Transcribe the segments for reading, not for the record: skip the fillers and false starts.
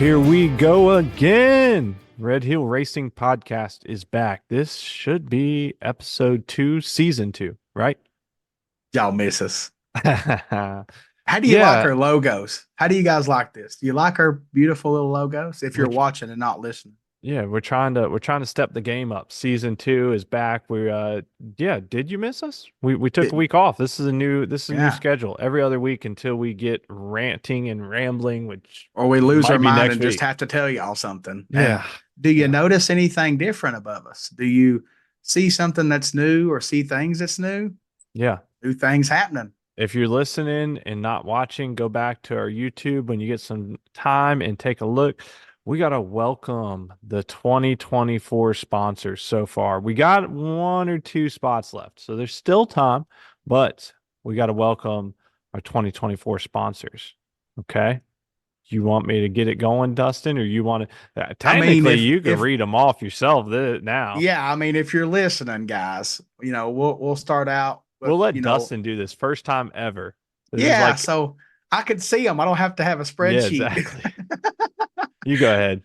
Here we go again. Red Hill Racing Podcast is back. This should be episode 2, season 2, right? Y'all miss us. Yeah. How do you like our logos? How do you guys like this? Do you like our beautiful little logos? If We're, you're watching and not listening. yeah, we're trying to step the game up. Season 2 is back. Did you miss us? We took a Didn't. week off. This is a new Yeah. schedule. Every other week until we get ranting and rambling, which Or we lose our might be mind next and just week. have to tell y'all something. And Yeah. do you Yeah. notice anything different above us? Do you see something that's new or see things that's new? Yeah. New things happening. If you're listening and not watching, go back to our YouTube when you get some time and take a look. We got to welcome the 2024 sponsors so far. We got 1 or 2 spots left, so there's still time, but we got to welcome our 2024 sponsors. Okay. You want me to get it going, Dustin, or you want to? I mean, Technically, you can if read them off yourself now. yeah, I mean, if you're listening, guys, we'll start out with, We'll let Dustin do this first time ever. This is yeah, like, so I could see them. I don't have to have a yeah, spreadsheet. exactly. You go ahead.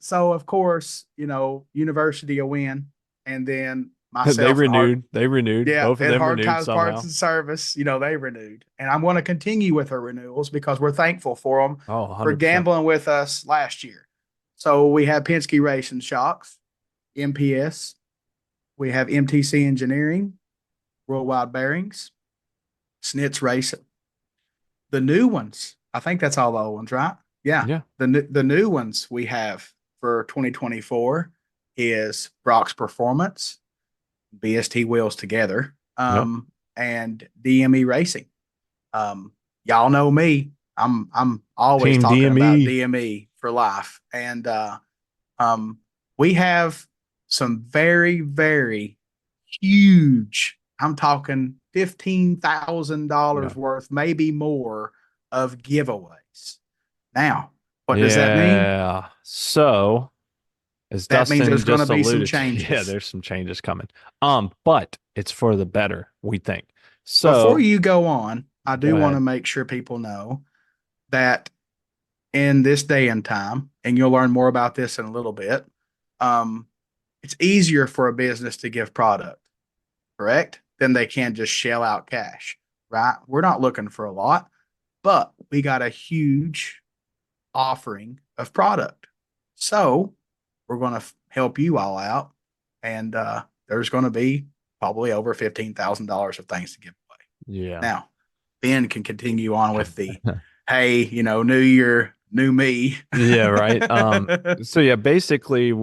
So of course, University will win, and then They myself and Hard, renewed. They renewed. yeah, Both of and them Hard renewed Times Parts somehow. and Service, they renewed, and I'm going to continue with her renewals because we're thankful for them Oh, for 100%. gambling with us last year. So we have Penske Racing Shocks, MPS, we have MTC Engineering, Worldwide Bearings, Snitz Racing. The new ones, I think that's all the old ones, right? Yeah. Yeah. The new ones we have for 2024 is Brock's Performance, BST Wheels Together, Yep. and DME Racing. Y'all know me. I'm always Team talking about DME. DME for life. And we have some very, very huge, I'm talking $15,000 Yeah. worth, maybe more, of giveaways. Now, what does that mean? Yeah. So, as That means Dustin there's going to just be some alluded to, yeah, changes. there's some changes coming. But it's for the better, we think. Before So, you go on, I go do want to ahead. make sure people know that in this day and time, and you'll learn more about this in a little bit, um, it's easier for a business to give product, correct? Than they can just shell out cash, right? We're not looking for a lot, but we got a huge offering of product. So we're going to help you all out. And there's going to be probably over $15,000 of things to give away. Yeah. Now, Ben can continue on with the, hey, new year, new me. Yeah, right. So yeah, basically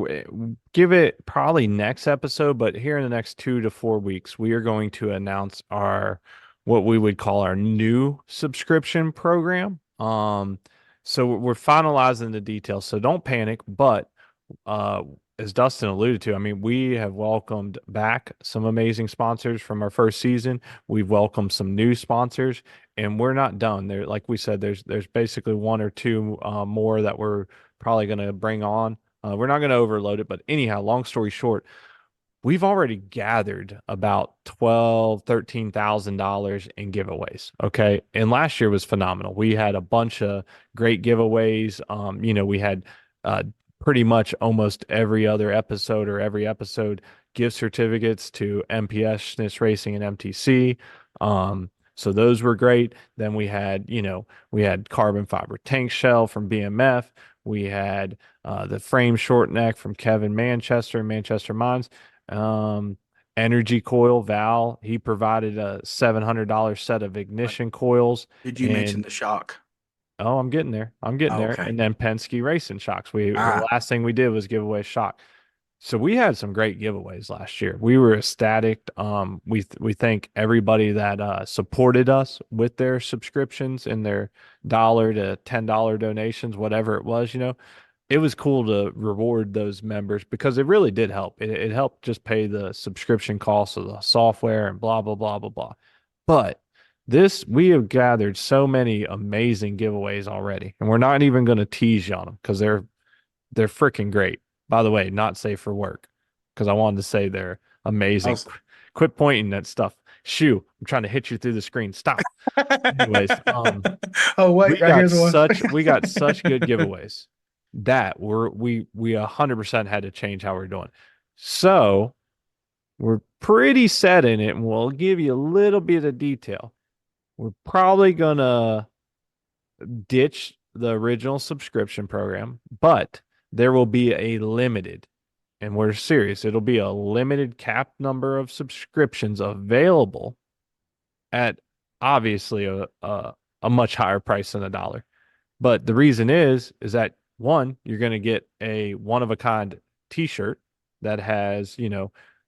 give it probably next episode, but here in the next 2 to 4 weeks, we are going to announce our what we would call our new subscription program. So we're finalizing the details, so don't panic, but uh as Dustin alluded to, I mean, we have welcomed back some amazing sponsors from our first season. We've welcomed some new sponsors, and we're not done. There, like we said, there's basically 1 or 2 more that we're probably going to bring on. We're not going to overload it, but anyhow, long story short, we've already gathered about $13,000 in giveaways. Okay. And last year was phenomenal. We had a bunch of great giveaways. We had pretty much almost every other episode or every episode gift certificates to MPS, Schnitz Racing, and MTC. So those were great. Then we had carbon fiber tank shell from BMF. We had the frame short neck from Kevin Manchester, Manchester Mines. Um, Energy coil Val, he provided a $700 set of But ignition coils. did you mention And the shock? oh, I'm getting there. I'm getting Oh, there. okay. And then Penske Racing shocks. The Ah, last thing we did was give away a shock. So we had some great giveaways last year. We were ecstatic. We thank everybody that supported us with their subscriptions and their $1 to $10 donations, whatever it was. It was cool to reward those members because it really did help. It helped just pay the subscription costs of the software and blah blah blah blah blah. But we have gathered so many amazing giveaways already, and we're not even going to tease you on them because they're freaking great. By the way, not safe for work because I wanted to say they're amazing. also. Quit pointing at stuff. Shoo, I'm trying to hit you through the screen. Stop. Anyways, Oh, we wait, right got here's one. such we got such good giveaways. that we 100% had to change how we're doing. So we're pretty set in it, and we'll give you a little bit of detail. We're probably gonna ditch the original subscription program, but there will be a limited, and we're serious, it'll be a limited cap number of subscriptions available at obviously a much higher price than $1. But the reason is that one, you're going to get a one of a kind t-shirt that has,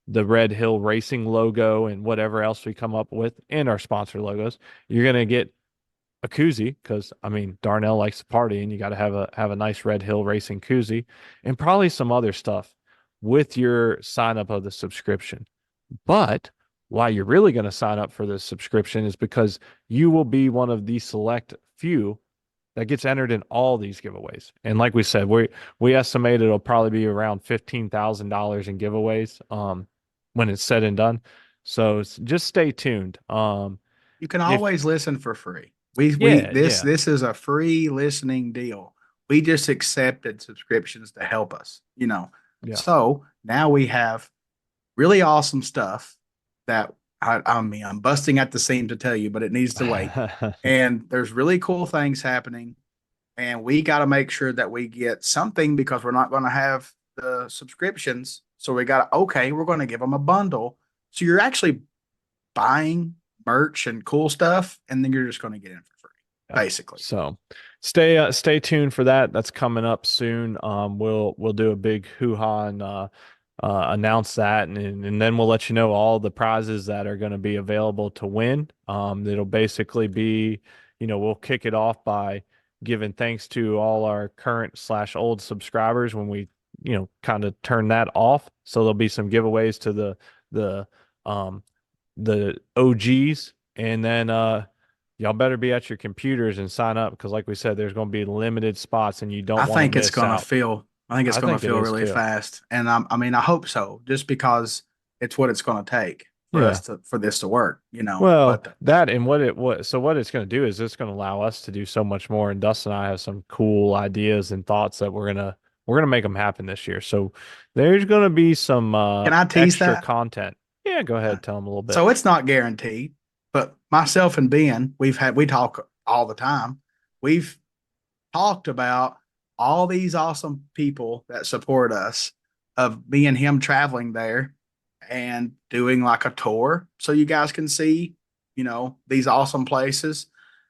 the Red Hill Racing logo and whatever else we come up with and our sponsor logos. You're going to get a koozie because I mean Darnell likes to party and you got to have a nice Red Hill Racing koozie and probably some other stuff with your sign up of the subscription. But why you're really going to sign up for this subscription is because you will be one of the select few that gets entered in all these giveaways. And like we said, we estimate it'll probably be around $15,000 in giveaways when it's said and done. So just stay tuned. You can If always listen for free. We yeah, this yeah, this is a free listening deal. We just accepted subscriptions to help us, you know. yeah. So now we have really awesome stuff that I mean I'm busting at the seam to tell you, but it needs to wait. And there's really cool things happening, and we got to make sure that we get something because we're not going to have the subscriptions. So we got to okay, we're going to give them a bundle. So you're actually buying merch and cool stuff, and then you're just going to get in for free, Yeah. basically. So stay tuned for that. That's coming up soon. We'll do a big hoo-ha and announce that, and then we'll let you know all the prizes that are going to be available to win. It'll basically be, we'll kick it off by giving thanks to all our current slash old subscribers when we, kind of turn that off. So there'll be some giveaways to the um the OGs, and then y'all better be at your computers and sign up because, like we said, there's going to be limited spots, and you don't want to miss out. I think it's I going to think it feel is really too. fast, and I mean, I hope so, just because it's what it's going to take for Yeah. us to for this to work, you know. Well, But that and what it's going to do is it's going to allow us to do so much more. And Dustin and I have some cool ideas and thoughts that we're gonna make them happen this year. So there's going to be some can I tease extra that? content. Yeah, go Yeah. ahead, tell them a little bit. So it's not guaranteed, but myself and Ben, we talk all the time. We've talked about all these awesome people that support us, of me and him traveling there and doing like a tour so you guys can see, you know, these awesome places,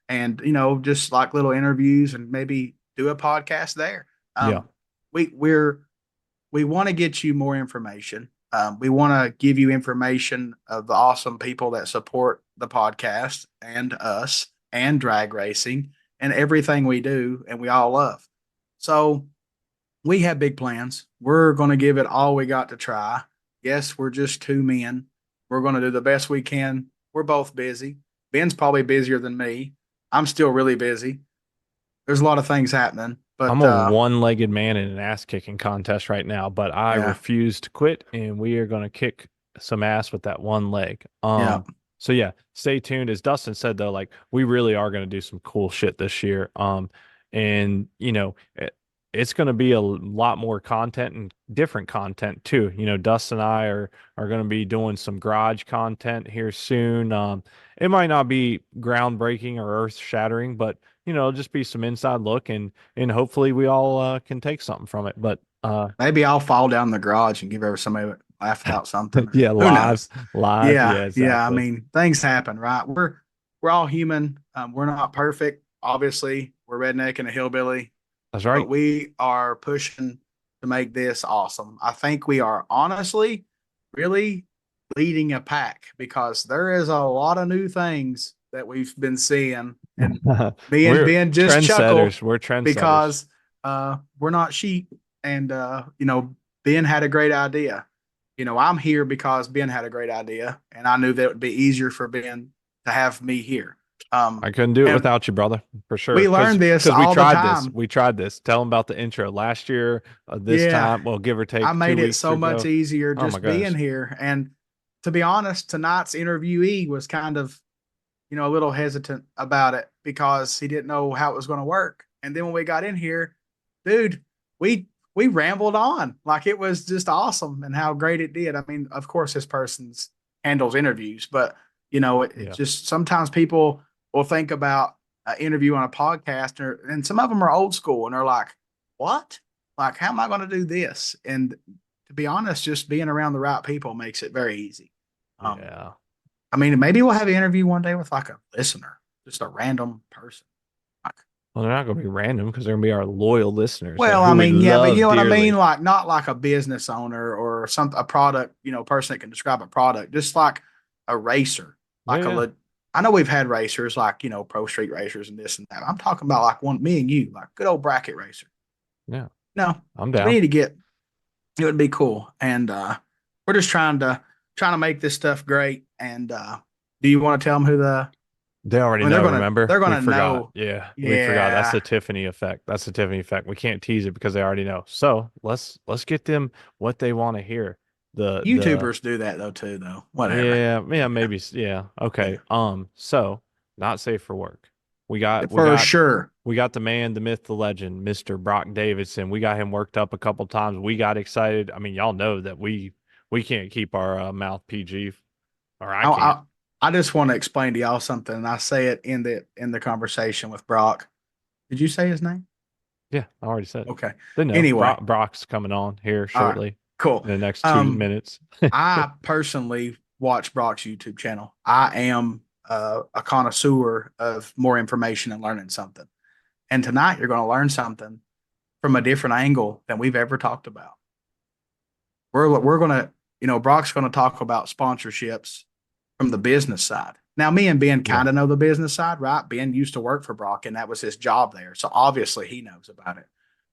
and you know, just like little interviews and maybe do a podcast there. Yeah. Um, we're we want to get you more information. We want to give you information of the awesome people that support the podcast and us and drag racing and everything we do and we all love. So we have big plans. We're going to give it all we got to try. Yes, we're just two men. We're going to do the best we can. We're both busy. Ben's probably busier than me. I'm still really busy. There's a lot of things happening, I'm but a one-legged man in an ass-kicking contest right now, but I yeah, refuse to quit, and we are going to kick some ass with that one leg. yeah. So yeah, stay tuned. As Dustin said though, like we really are going to do some cool shit this year. And it's going to be a lot more content and different content too. Dustin and I are going to be doing some garage content here soon. It might not be groundbreaking or earth-shattering, but it'll just be some inside look, and hopefully we all can take something from it. But Maybe I'll fall down the garage and give every somebody laugh about something. yeah, Who live, knows? live, Yeah, yeah, yeah. I exactly. mean, things happen, right? We're all human. We're not perfect. Obviously, we're redneck and a hillbilly, That's but right. we are pushing to make this awesome. I think we are honestly really leading a pack because there is a lot of new things that we've been seeing, and me and We're Ben just chuckle trendsetters. We're trendsetters. because we're not sheep, and you know, Ben had a great idea. You know, I'm here because Ben had a great idea, and I knew that it would be easier for Ben to have me here. I couldn't do it And without you, brother, for sure. we Because learned this because we all the tried this. time. We tried this. Tell them about the intro last year, this Yeah, time, well, give or I take two made it weeks so much ago. easier Oh my just being gosh. here. And to be honest, tonight's interviewee was kind of, you know, a little hesitant about it because he didn't know how it was going to work. And then when we got in here, dude, we rambled on like it was just awesome and how great it did. I mean, of course, this person's handles interviews, but it Yeah. just sometimes people will think about an interview on a podcast, and some of them are old school, and they're like, "What? Like, how am I going to do this?" And to be honest, just being around the right people makes it very easy. Um, Yeah. I mean, maybe we'll have an interview one day with like a listener, just a random person. Like, Well, they're not going to be random because they're going to be our loyal listeners well, I who we mean, yeah, but you love know what I mean? dearly. Like not like a business owner or a product, person that can describe a product, just like a racer. Yeah, Like yeah, I know we've had racers like, pro street racers and this and that. I'm talking about like me and you, like good old bracket racer. yeah. No. I'm So we down. need to get it would be cool. And we're just trying to make this stuff great. And do you want to tell them who They already I mean know, remember? they're We gonna forgot. know. Yeah, we forgot. That's Yeah. the Tiffany effect. That's the Tiffany effect. We can't tease it because they already know. So let's get them what they want to hear. The YouTubers do that though too, though. Whatever. Yeah, yeah, Yeah. maybe yeah. Yeah. Okay. So not safe for work. We got we For got sure. we got the man, the myth, the legend, Mr. Brock Davidson. We got him worked up a couple times. We got excited. I mean, y'all know that we can't keep our mouth PG, or I I, can't. I I just want to explain to y'all something. And I say it in the conversation with Brock. Did you say his name? Yeah, I already said it. Okay. They know. Anyway, Brock's coming on here all right, shortly cool. in the next two Um, minutes. I personally watch Brock's YouTube channel. I am a connoisseur of more information and learning something. And tonight you're going to learn something from a different angle than we've ever talked about. We're going to, Brock's going to talk about sponsorships from the business side. Now, me and Ben Yeah. kind of know the business side, right? Ben used to work for Brock, and that was his job there. So obviously he knows about it.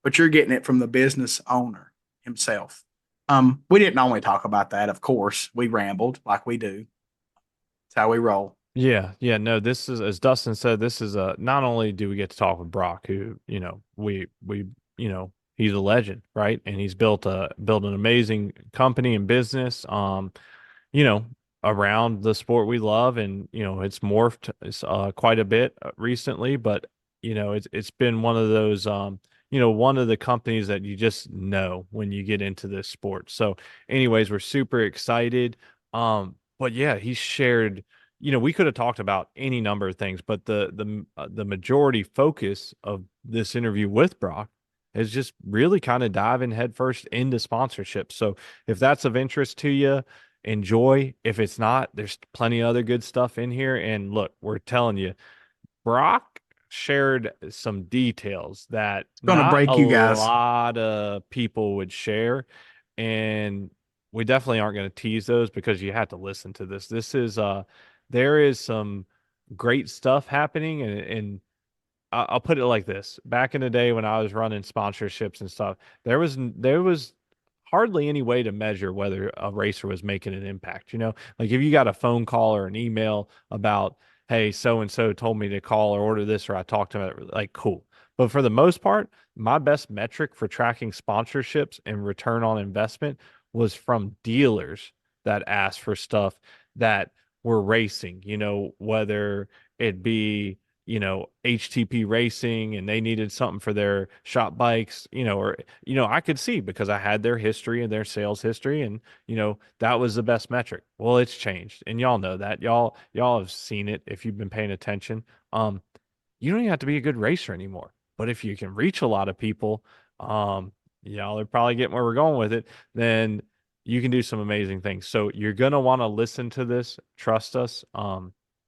But you're getting it from the business owner himself. We didn't only talk about that, of course. We rambled like we do. That's how we roll. Yeah, yeah, no, this is as Dustin said, this is not only do we get to talk with Brock, who, he's a legend, right? And he's built an amazing company and business. You know, around the sport we love, and it's morphed quite a bit recently, but it's been one of those one of the companies that you just know when you get into this sport. So, anyways, we're super excited. But yeah, he shared. We could have talked about any number of things, but the majority focus of this interview with Brock is just really kind of diving headfirst into sponsorship. So if that's of interest to you, enjoy. If it's not, there's plenty of other good stuff in here. And look, we're telling you, Brock shared some details that It's going to not a break you guys. lot of people would share. And we definitely aren't going to tease those because you have to listen to this. There is some great stuff happening, and I'll put it like this. Back in the day when I was running sponsorships and stuff, there was hardly any way to measure whether a racer was making an impact. Like if you got a phone call or an email about, hey, so and so told me to call or order this, or I talked to them, like cool. But for the most part, my best metric for tracking sponsorships and return on investment was from dealers that asked for stuff that were racing, whether it be HTP Racing and they needed something for their shop bikes, or I could see because I had their history and their sales history, and that was the best metric. Well, it's changed, and y'all know that. Y'all have seen it if you've been paying attention. You don't even have to be a good racer anymore. But if you can reach a lot of people, y'all are probably getting where we're going with it, then you can do some amazing things. So you're gonna want to listen to this, trust us.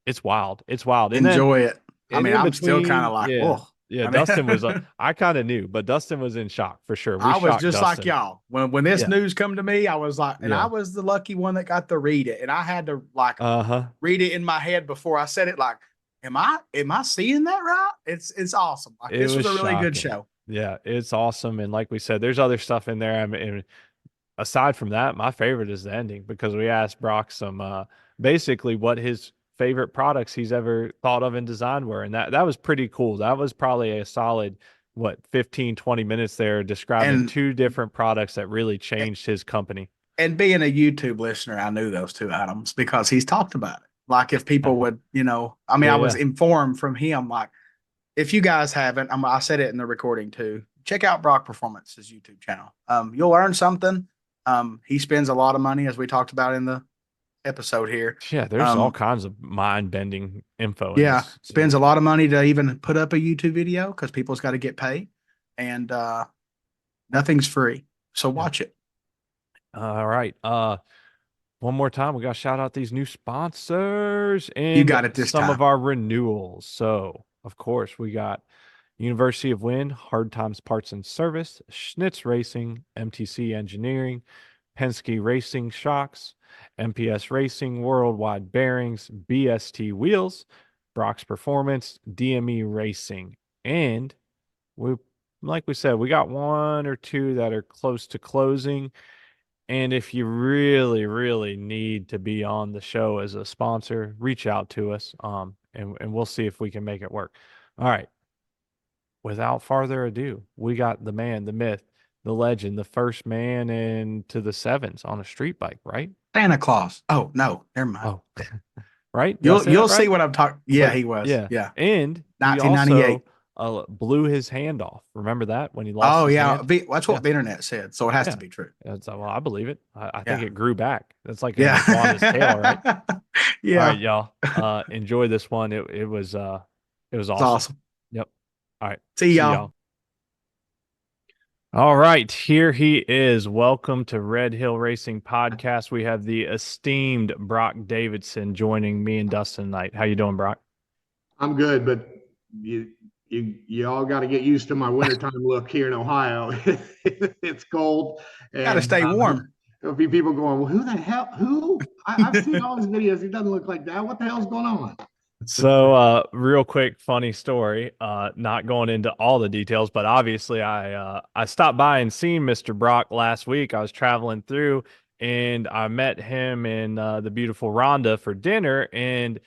It's wild. It's wild. And then Enjoy it. I and mean, in I'm still kind of between, like, yeah, whoa. yeah, I mean, Dustin was I kind of knew, but Dustin was in shock for sure. We I was shocked just like Dustin. y'all. When this Yeah. news come to me, I was like, and I Yeah. was the lucky one that got to read it. And I had to like Uh-huh. read it in my head before I said it, like, am I seeing that right? It's awesome. Like It this was was a really good shocking. show. Yeah, it's awesome. And like we said, there's other stuff in there. I mean, aside from that, my favorite is the ending because we asked Brock some basically what his favorite products he's ever thought of and designed were. And that was pretty cool. That was probably a solid 15, 20 minutes there describing And two different products that really changed his company. and being a YouTube listener, I knew those two items because he's talked about it. Like if people would, I mean, Yeah, I was yeah. informed from him. Like if you guys haven't, I said it in the recording too. check out Brock Performance's YouTube channel. You'll learn something. He spends a lot of money, as we talked about in the episode here. Yeah, there's all Um, kinds of mind-bending info in yeah, this. spends a lot of money to even put up a YouTube video because people's got to get paid, and nothing's free. So Yeah. watch it. All right. One more time, we got to shout out these new sponsors You and got it this some of time. our renewals. So, of course, we got University of Wind, Hard Times Parts and Service, Schnitz Racing, MTC Engineering, Penske Racing Shocks, MPS Racing, Worldwide Bearings, BST Wheels, Brock's Performance, DME Racing. And we, like we said, we got one or two that are close to closing. And if you really, really need to be on the show as a sponsor, reach out to us. And we'll see if we can make it work. All right. Without farther ado, we got the man, the myth, the legend, the first man into the sevens on a street bike, right? Santa Claus. Oh no, never mind. Oh, right. Did I You'll say that you'll see right? what I'm talking. Yeah, But he was. yeah. Yeah, And he also 1998. blew his hand off. Remember that when he lost Oh his yeah, hand? that's Yeah. what the internet said. So it has to Yeah. be true. Well, I believe it. I think Yeah, it grew back. That's like an iguana's tail, right? yeah, All right, yeah. y'all. Enjoy this one. It was It's awesome. awesome. Yep. All right. See See y'all. y'all. All right, here he is. Welcome to Red Hill Racing Podcast. We have the esteemed Brock Davidson joining me and Dustin tonight. How you doing, Brock? I'm good, but you all got to get used to my wintertime look here in Ohio. It's cold, Got to and stay warm. there'll be people going, "Well, who the hell? Who? I've seen all his videos. He doesn't look like that. What the hell's going on?" So, real quick, funny story. Not going into all the details, but obviously, I stopped by and seen Mr. Brock last week. I was traveling through, and I met him in the beautiful Rhonda for dinner, and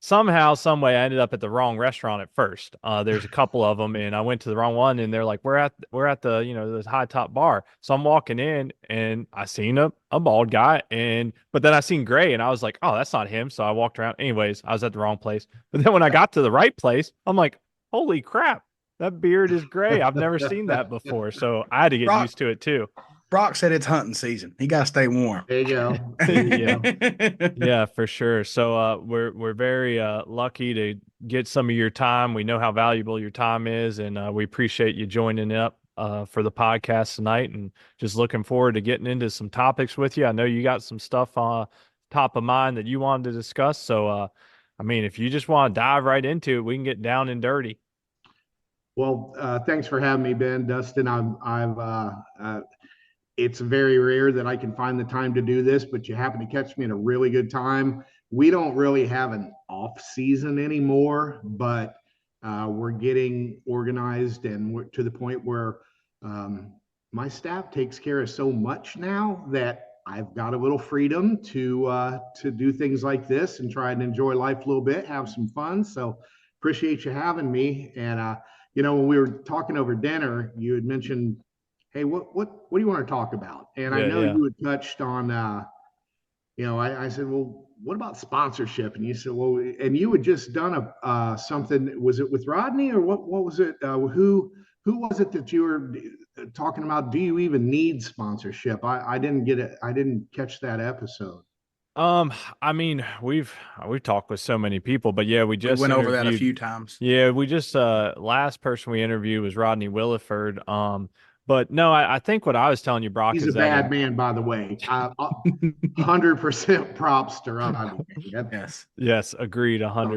somehow, some way, I ended up at the wrong restaurant at first. There's a couple of them, and I went to the wrong one, and they're like, we're at the the high top bar." So I'm walking in, and I seen a bald guy, and but then I seen gray, and I was like, oh, that's not him. So I walked around. Anyways, I was at the wrong place. But then when I got to the right place, I'm like, holy crap, that beard is gray. I've never seen that before, so I had to get Brock used to it too. Brock said it's hunting season. He got to stay warm. There you go. There you Yeah. go. Yeah, for sure. So we're very lucky to get some of your time. We know how valuable your time is, and we appreciate you joining up for the podcast tonight. And just looking forward to getting into some topics with you. I know you got some stuff top of mind that you wanted to discuss. So I mean, if you just want to dive right into it, we can get down and dirty. Well, thanks for having me, Ben. Dustin, I've it's very rare that I can find the time to do this, but you happen to catch me in a really good time. We don't really have an off season anymore, but we're getting organized and we're to the point where um, my staff takes care of so much now that I've got a little freedom to do things like this and try and enjoy life a little bit, have some fun. So appreciate you having me. And when we were talking over dinner, you had mentioned, hey, what do you want to talk about? And I Yeah, know yeah. you had touched on, I said, well, what about sponsorship? And you said, well, and you had just done a something. Was it with Rodney or what was it? Who was it that you were talking about? Do you even need sponsorship? I didn't get it. I didn't catch that episode. Um, I mean, we've talked with so many people, but yeah, we We just went over that a interviewed. few times. Yeah, we just last person we interviewed was Rodney Williford. But no, I think what I was telling you, Brock, He's a is that bad man, by the way. 100% props to Rodney. Yes. yes, agreed, On top.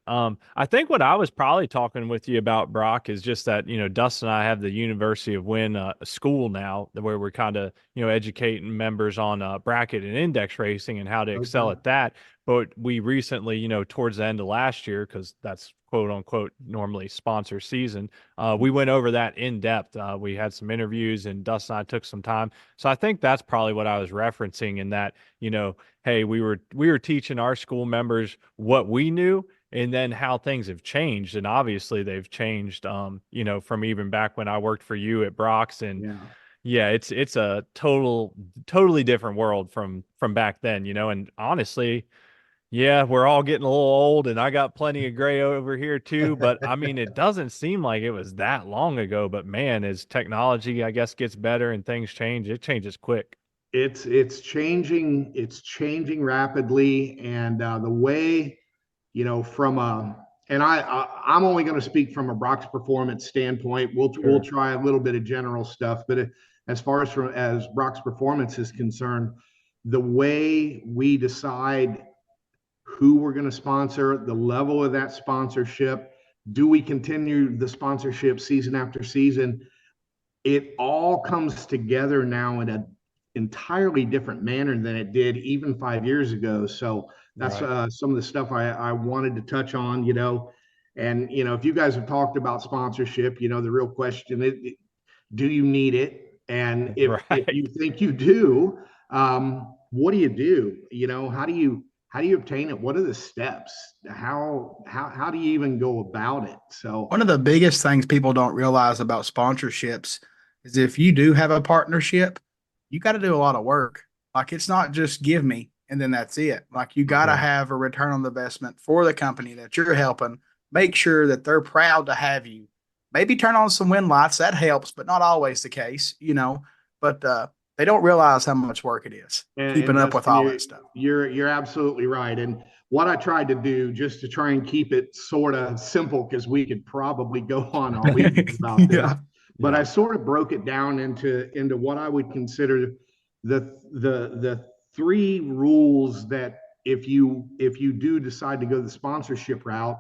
100%. I think what I was probably talking with you about, Brock, is just that Dustin and I have the University of Wynn school now, where we're kind of educating members on bracket and index racing and how to excel Okay. at that. But we recently, towards the end of last year, because that's quote unquote normally sponsor season, we went over that in depth. We had some interviews, and Dustin and I took some time. So I think that's probably what I was referencing in that, hey, we were teaching our school members what we knew and then how things have changed. And obviously they've changed, from even back when I worked for you at Brock's. And Yeah. yeah, it's a totally different world from back then, and honestly, Yeah, we're all getting a little old, and I got plenty of gray over here too. But I mean, it doesn't seem like it was that long ago. But man, as technology, I guess, gets better and things change, it changes quick. It's changing rapidly, and the way, from a and I'm only going to speak from a Brock's Performance standpoint. We'll Sure. try a little bit of general stuff, but as far as Brock's Performance is concerned, the way we decide who we're going to sponsor, the level of that sponsorship, do we continue the sponsorship season after season? It all comes together now in an entirely different manner than it did even 5 years ago. So that's Right. some of the stuff I wanted to touch on, And, if you guys have talked about sponsorship, the real question is, do you need it? And if Right. you think you do, what do you do? How do you obtain it? What are the steps? How do you even go about it? So One of the biggest things people don't realize about sponsorships is if you do have a partnership, you got to do a lot of work. Like it's not just give me and then that's it. Like you got to Right. have a return on the investment for the company that you're helping. Make sure that they're proud to have you. Maybe turn on some wind lights. That helps, but not always the case, you know. But they don't realize how much work it is and keeping up with Dustin, all you're that stuff. you're absolutely right. And what I tried to do, just to try and keep it sort of simple, because we could probably go on all evening about this, Yeah. but I Yeah. sort of broke it down into what I would consider the three rules that if you do decide to go the sponsorship route,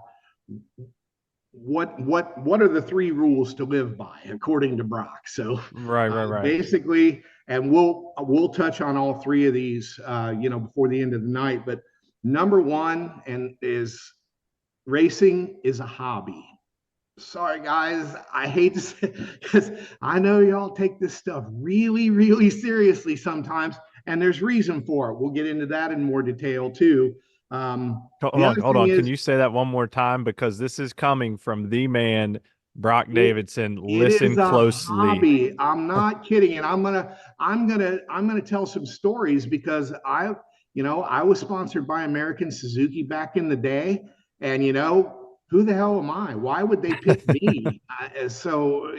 what are the three rules to live by according to Brock? So Right. Right. Right. basically, and we'll touch on all three of these, before the end of the night. But number one and is racing is a hobby. Sorry guys, I hate to say, because I know y'all take this stuff really, really seriously sometimes, and there's reason for it. We'll get into that in more detail too. Hold The on, other hold thing on. Can is, you say that one more time? Because this is coming from the man, Brock it Davidson. it is Listen a closely. hobby. I'm not kidding, and I'm gonna tell some stories because I was sponsored by American Suzuki back in the day, and who the hell am I? Why would they pick me? So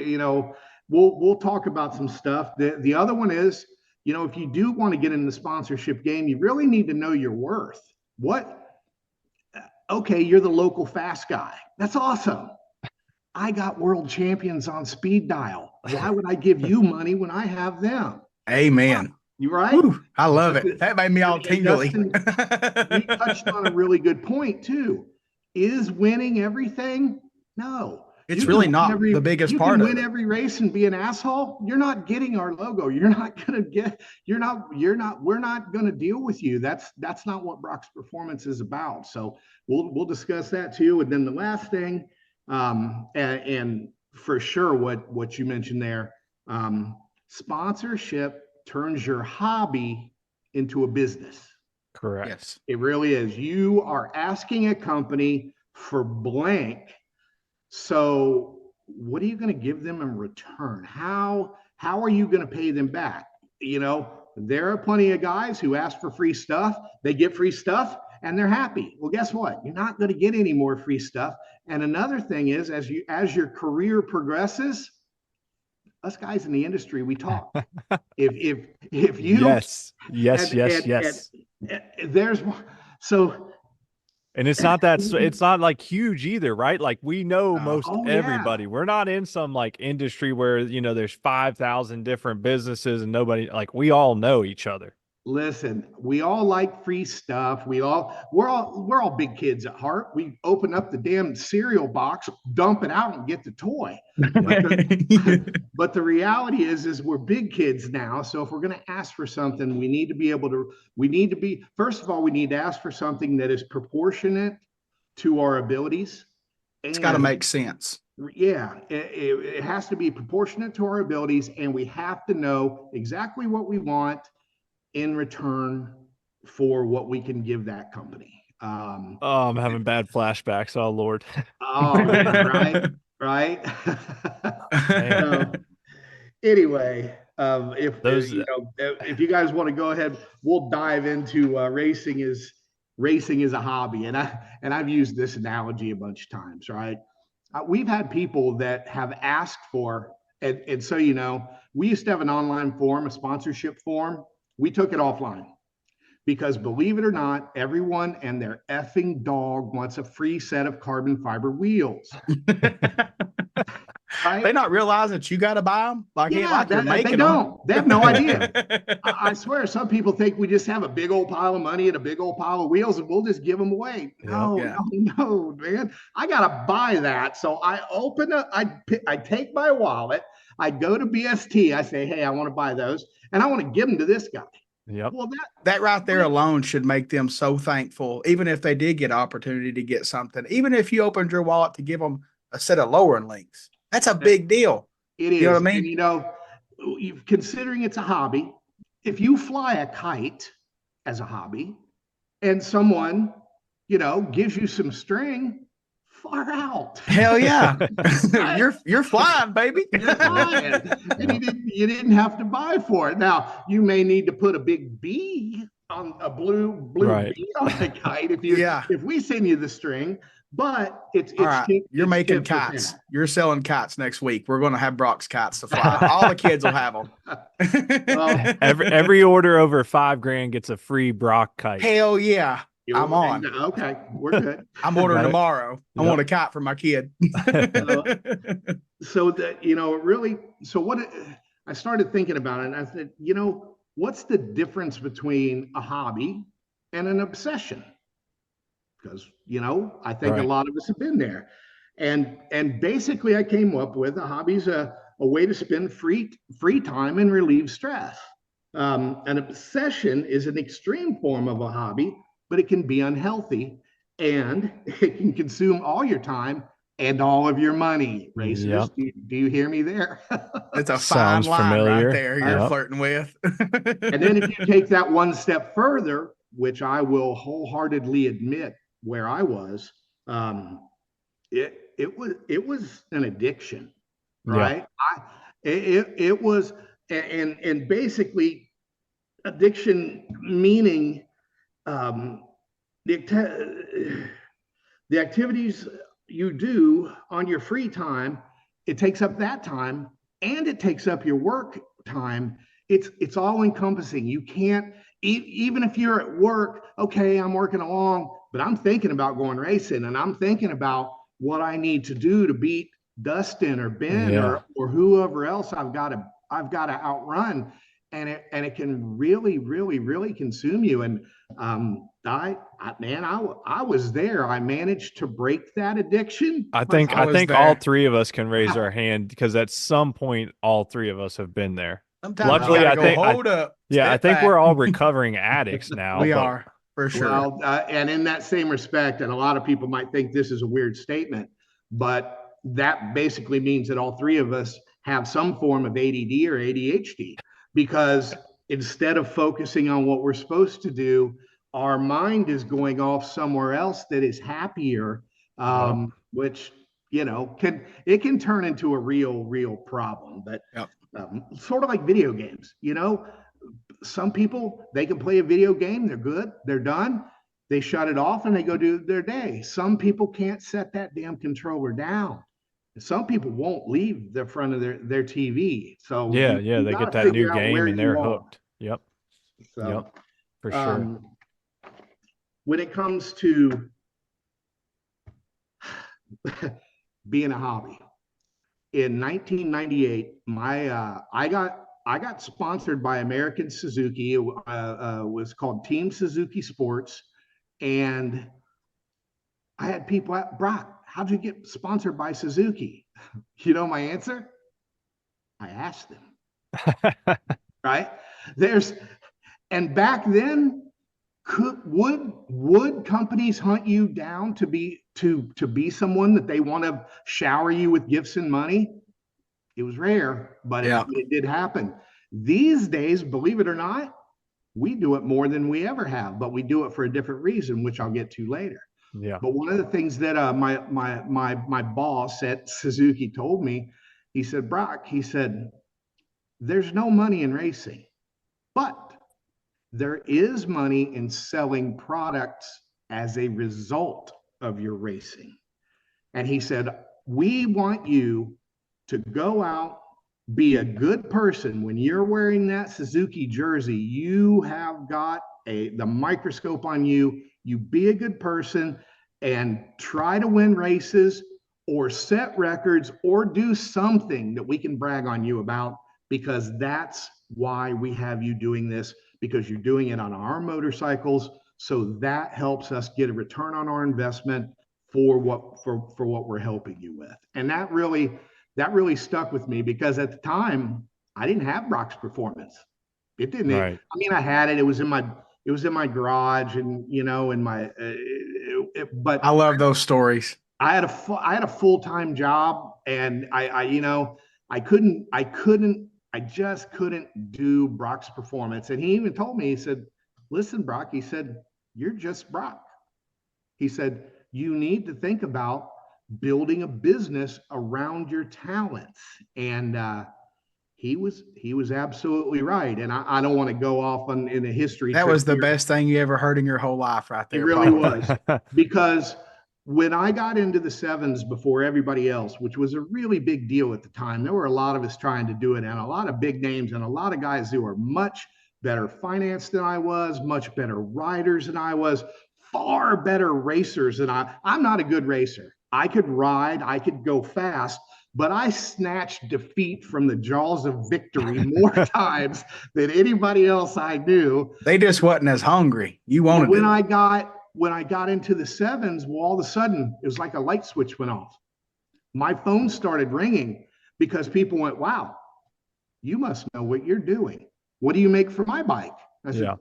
we'll talk about some stuff. The other one is, if you do want to get in the sponsorship game, you really need to know your worth. What? Okay, you're the local fast guy. That's awesome. I got world champions on speed dial. Why would I give you money when I have them? Amen. You right? Whew, I love But it. That made me all and tingly. Dustin, you touched on a really good point too. Is winning everything? No. It's really not the biggest You can part of win it. every race and be an asshole. You're not getting our logo. You're not gonna get. We're not gonna deal with you. That's not what Brock's Performance is about. So we'll discuss that too. And then the last thing, and for sure, what you mentioned there, sponsorship turns your hobby into a business. Correct. Yes. It really is. You are asking a company for blank. So what are you going to give them in return? How are you going to pay them back? There are plenty of guys who ask for free stuff. They get free stuff and they're happy. Well, guess what? You're not going to get any more free stuff. And another thing is, as your career progresses, us guys in the industry, we talk. If you don't, Yes. Yes. Yes. Yes. and there's so And it's not that it's not like huge either, right? Like we know most oh yeah. everybody. We're not in some like industry where, there's 5,000 different businesses and nobody like we all know each other. Listen, we all like free stuff. We're all big kids at heart. We open up the damn cereal box, dump it out, and get the toy. But but the reality is we're big kids now. So if we're going to ask for something, we need to be able to. We need to be first of all, we need to ask for something that is proportionate to our abilities, It's got to and make sense. yeah, it has to be proportionate to our abilities, and we have to know exactly what we want in return for what we can give that company. Oh, I'm having bad flashbacks. Oh Lord. Oh man, right. Man. So anyway, if Those if you guys want to go ahead, we'll dive into racing racing is a hobby, and I've used this analogy a bunch of times, right? We've had people that have asked for, and so we used to have an online form, a sponsorship form. We took it offline because, believe it or not, everyone and their effing dog wants a free set of carbon fiber wheels. Right? They not realizing that you got to buy them? Like, Yeah, like you're making they them. don't. They have no idea. I swear, some people think we just have a big old pile of money and a big old pile of wheels, and we'll just give them away. No, Yeah. no, man. I gotta buy that. So I open up. I take my wallet. I go to BST. I say, hey, I want to buy those, and I want to give them to this guy. Yep. Well, That right there alone should make them so thankful, even if they did get an opportunity to get something. Even if you opened your wallet to give them a set of lowering links, that's a big deal. it is. You know what I mean? And considering it's a hobby, if you fly a kite as a hobby, and someone, gives you some string, far out. Hell yeah. You're flying, baby. You're flying. And you didn't have to buy for it. Now, you may need to put a big B on a blue Right. B on the kite Yeah. if we send you the string, but it's All right. You're making tit for kites. tat. You're selling kites next week. We're going to have Brock's kites to fly. All the kids will have them. Well, Every order over $5,000 gets a free Brock kite. Hell yeah. I'm on. Okay, we're good. I'm ordering Got it. tomorrow. I Yep. want a kite for my kid. So that really. So I started thinking about it, and I said, what's the difference between a hobby and an obsession? Because I think Right. a lot of us have been there, and basically I came up with a hobby's a way to spend free time and relieve stress. An obsession is an extreme form of a hobby, but it can be unhealthy, and it can consume all your time and all of your money. Racers, Yep. do you hear me there? It's a fine Sounds line familiar. right there you're Yep. flirting with. And then if you take that one step further, which I will wholeheartedly admit where I was, it was an addiction, right? It was, and basically addiction meaning the activities you do on your free time, it takes up that time and it takes up your work time. It's all encompassing. You can't, even if you're at work, okay, I'm working along, but I'm thinking about going racing, and I'm thinking about what I need to do to beat Dustin or Ben or whoever else I've got to outrun. And it can really, really, really consume you. And I was there. I managed to break that addiction. I think I was all there. three of us can raise our hand because at some point all three of us have been there. Sometimes Luckily, you I gotta think- go, hold up. Yeah, I step think back. we're all recovering addicts now. We but- are, for sure. Well, and in that same respect, and a lot of people might think this is a weird statement, but that basically means that all three of us have some form of ADD or ADHD, because instead of focusing on what we're supposed to do, our mind is going off somewhere else that is happier, which can turn into a real problem. But Yep. sort of like video games, some people, they can play a video game, they're good, they're done, they shut it off and they go do their day. Some people can't set that damn controller down. Some people won't leave the front of their TV. So Yeah, you they gotta get that new figure out game where and they're you are. hooked. Yep, So, for sure. when it comes to being a hobby, in 1998, I got sponsored by American Suzuki. It was called Team Suzuki Sports, and I had people at Brock, how'd you get sponsored by Suzuki? You know my answer? I asked them. Right? And back then, would companies hunt you down to be someone that they want to shower you with gifts and money? It was rare, but it did happen. These days, believe it or not, we do it more than we ever have, but we do it for a different reason, which I'll get to later. Yeah. But one of the things that my boss at Suzuki told me, he said, Brock, he said, there's no money in racing, but there is money in selling products as a result of your racing. And he said, we want you to go out, be a good person. When you're wearing that Suzuki jersey, you have got the microscope on you. You be a good person and try to win races or set records or do something that we can brag on you about, because that's why we have you doing this, because you're doing it on our motorcycles. So that helps us get a return on our investment for what we're helping you with. And that really stuck with me, because at the time I didn't have Brock's Performance. It didn't. Right. I mean, I had it. It was in my garage, and in my. But I love those stories. I had a full-time job, and I just couldn't do Brock's Performance. And he even told me, he said, "Listen, Brock," he said, "you're just Brock." He said, "You need to think about building a business around your talents." And he was absolutely right. And I don't want to go off in a history. That was the best thing you ever heard in your whole life, right there. It really was. Because when I got into the sevens before everybody else, which was a really big deal at the time, there were a lot of us trying to do it, and a lot of big names and a lot of guys who were much better financed than I was, much better riders than I was, far better racers than I'm not a good racer. I could ride, I could go fast, but I snatched defeat from the jaws of victory more times than anybody else I knew. They just wasn't as hungry. You wanted when it. When I got into the sevens, well, all of a sudden it was like a light switch went off. My phone started ringing because people went, "Wow, you must know what you're doing. What do you make for my bike?" I said,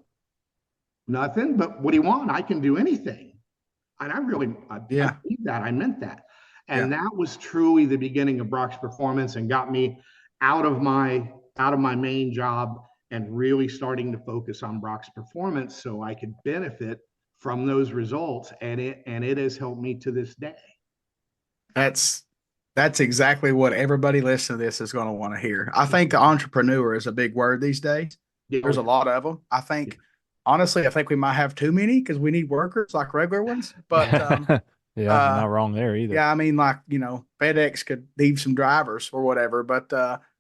"Nothing, but what do you want? I can do anything." And I believe that. I meant that. And that was truly the beginning of Brock's Performance, and got me out of my main job and really starting to focus on Brock's Performance so I could benefit from those results. And it has helped me to this day. That's exactly what everybody listening to this is going to want to hear. I think entrepreneur is a big word these days. There's a lot of them. Honestly, I think we might have too many because we need workers like regular ones. But not wrong there either. Yeah, I mean, FedEx could need some drivers or whatever. But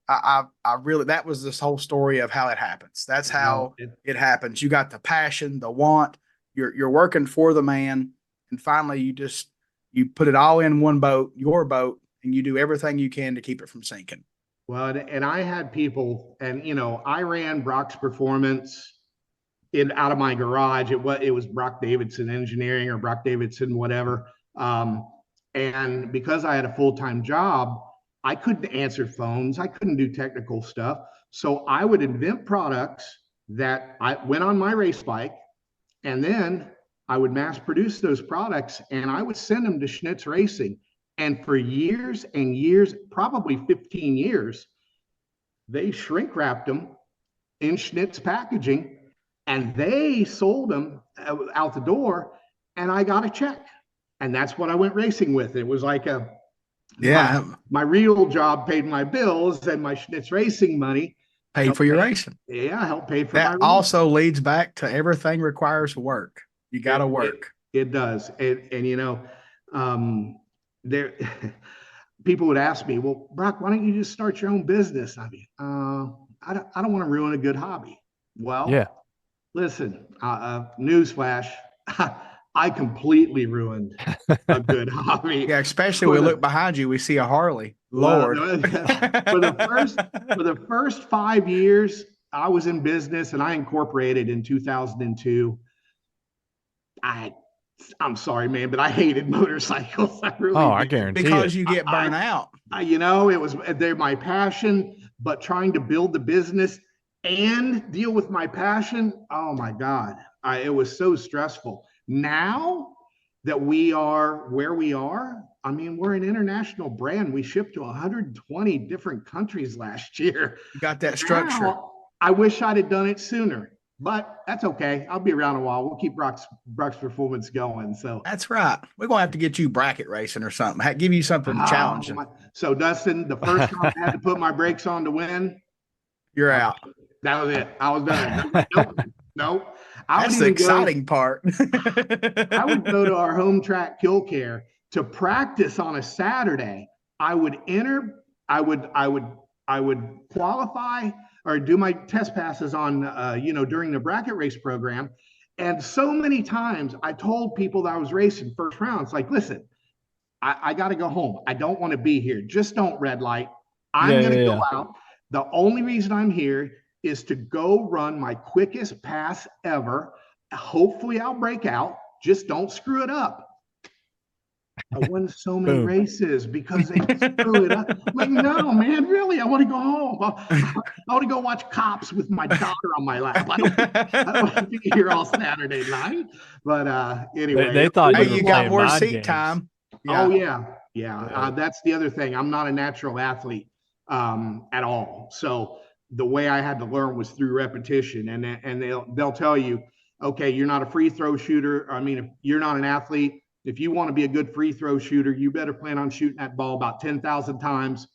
I really, that was this whole story of how it happens. That's how it happens. You got the passion, the want. You're working for the man, and finally you put it all in one boat, your boat, and you do everything you can to keep it from sinking. Well, and I had people, and I ran Brock's Performance out of my garage. It was Brock Davidson Engineering or Brock Davidson whatever. And because I had a full-time job, I couldn't answer phones. I couldn't do technical stuff. So I would invent products that I went on my race bike, and then I would mass produce those products, and I would send them to Schnitz Racing. And for years and years, probably 15 years, they shrink wrapped them in Schnitz packaging, and they sold them out the door, and I got a check. And that's what I went racing with. It was like my real job paid my bills, and my Schnitz Racing money paid for your racing. Yeah, helped pay for that. Also leads back to everything requires work. You got to work. It does. And there people would ask me, "Well, Brock, why don't you just start your own business?" I mean, I don't want to ruin a good hobby. Well, listen, newsflash, I completely ruined a good hobby. Yeah, especially when we look behind you, we see a Harley. Lord. For the first 5 years I was in business, and I incorporated in 2002. I'm sorry, man, but I hated motorcycles. I guarantee because you get burned out. They're my passion, but trying to build the business and deal with my passion, oh my God, it was so stressful. Now that we are where we are, I mean, we're an international brand. We shipped to 120 different countries last year. You got that structure. Now, I wish I'd have done it sooner, but that's okay. I'll be around a while. We'll keep Brock's Performance going. So that's right. We're going to have to get you bracket racing or something. Give you something challenging. So Dustin, the first time I had to put my brakes on to win, you're out. That was it. I was done. Nope. I would That's the even go. exciting part. I would go to our home track kill care to practice on a Saturday. I would enter, I would qualify or do my test passes on, during the bracket race program. And so many times I told people that I was racing first round, it's like, listen, I got to go home. I don't want to be here. Just don't red light. I'm Yeah, going to yeah, go yeah. out. The only reason I'm here is to go run my quickest pass ever. Hopefully I'll break out. Just don't screw it up. I won so many Boom. races because they screw it up. Like, no, man, really, I want to go home. I want to go watch Cops with my daughter on my lap. I don't want to be here all Saturday night. But anyway, They thought Hey, you were you got playing more mind seat games. time. oh yeah. Yeah. That's the other thing. I'm not a natural athlete at all. So the way I had to learn was through repetition, and they'll tell you, okay, you're not a free throw shooter. I mean, if you're not an athlete, if you want to be a good free throw shooter, you better plan on shooting that ball about 10,000 times.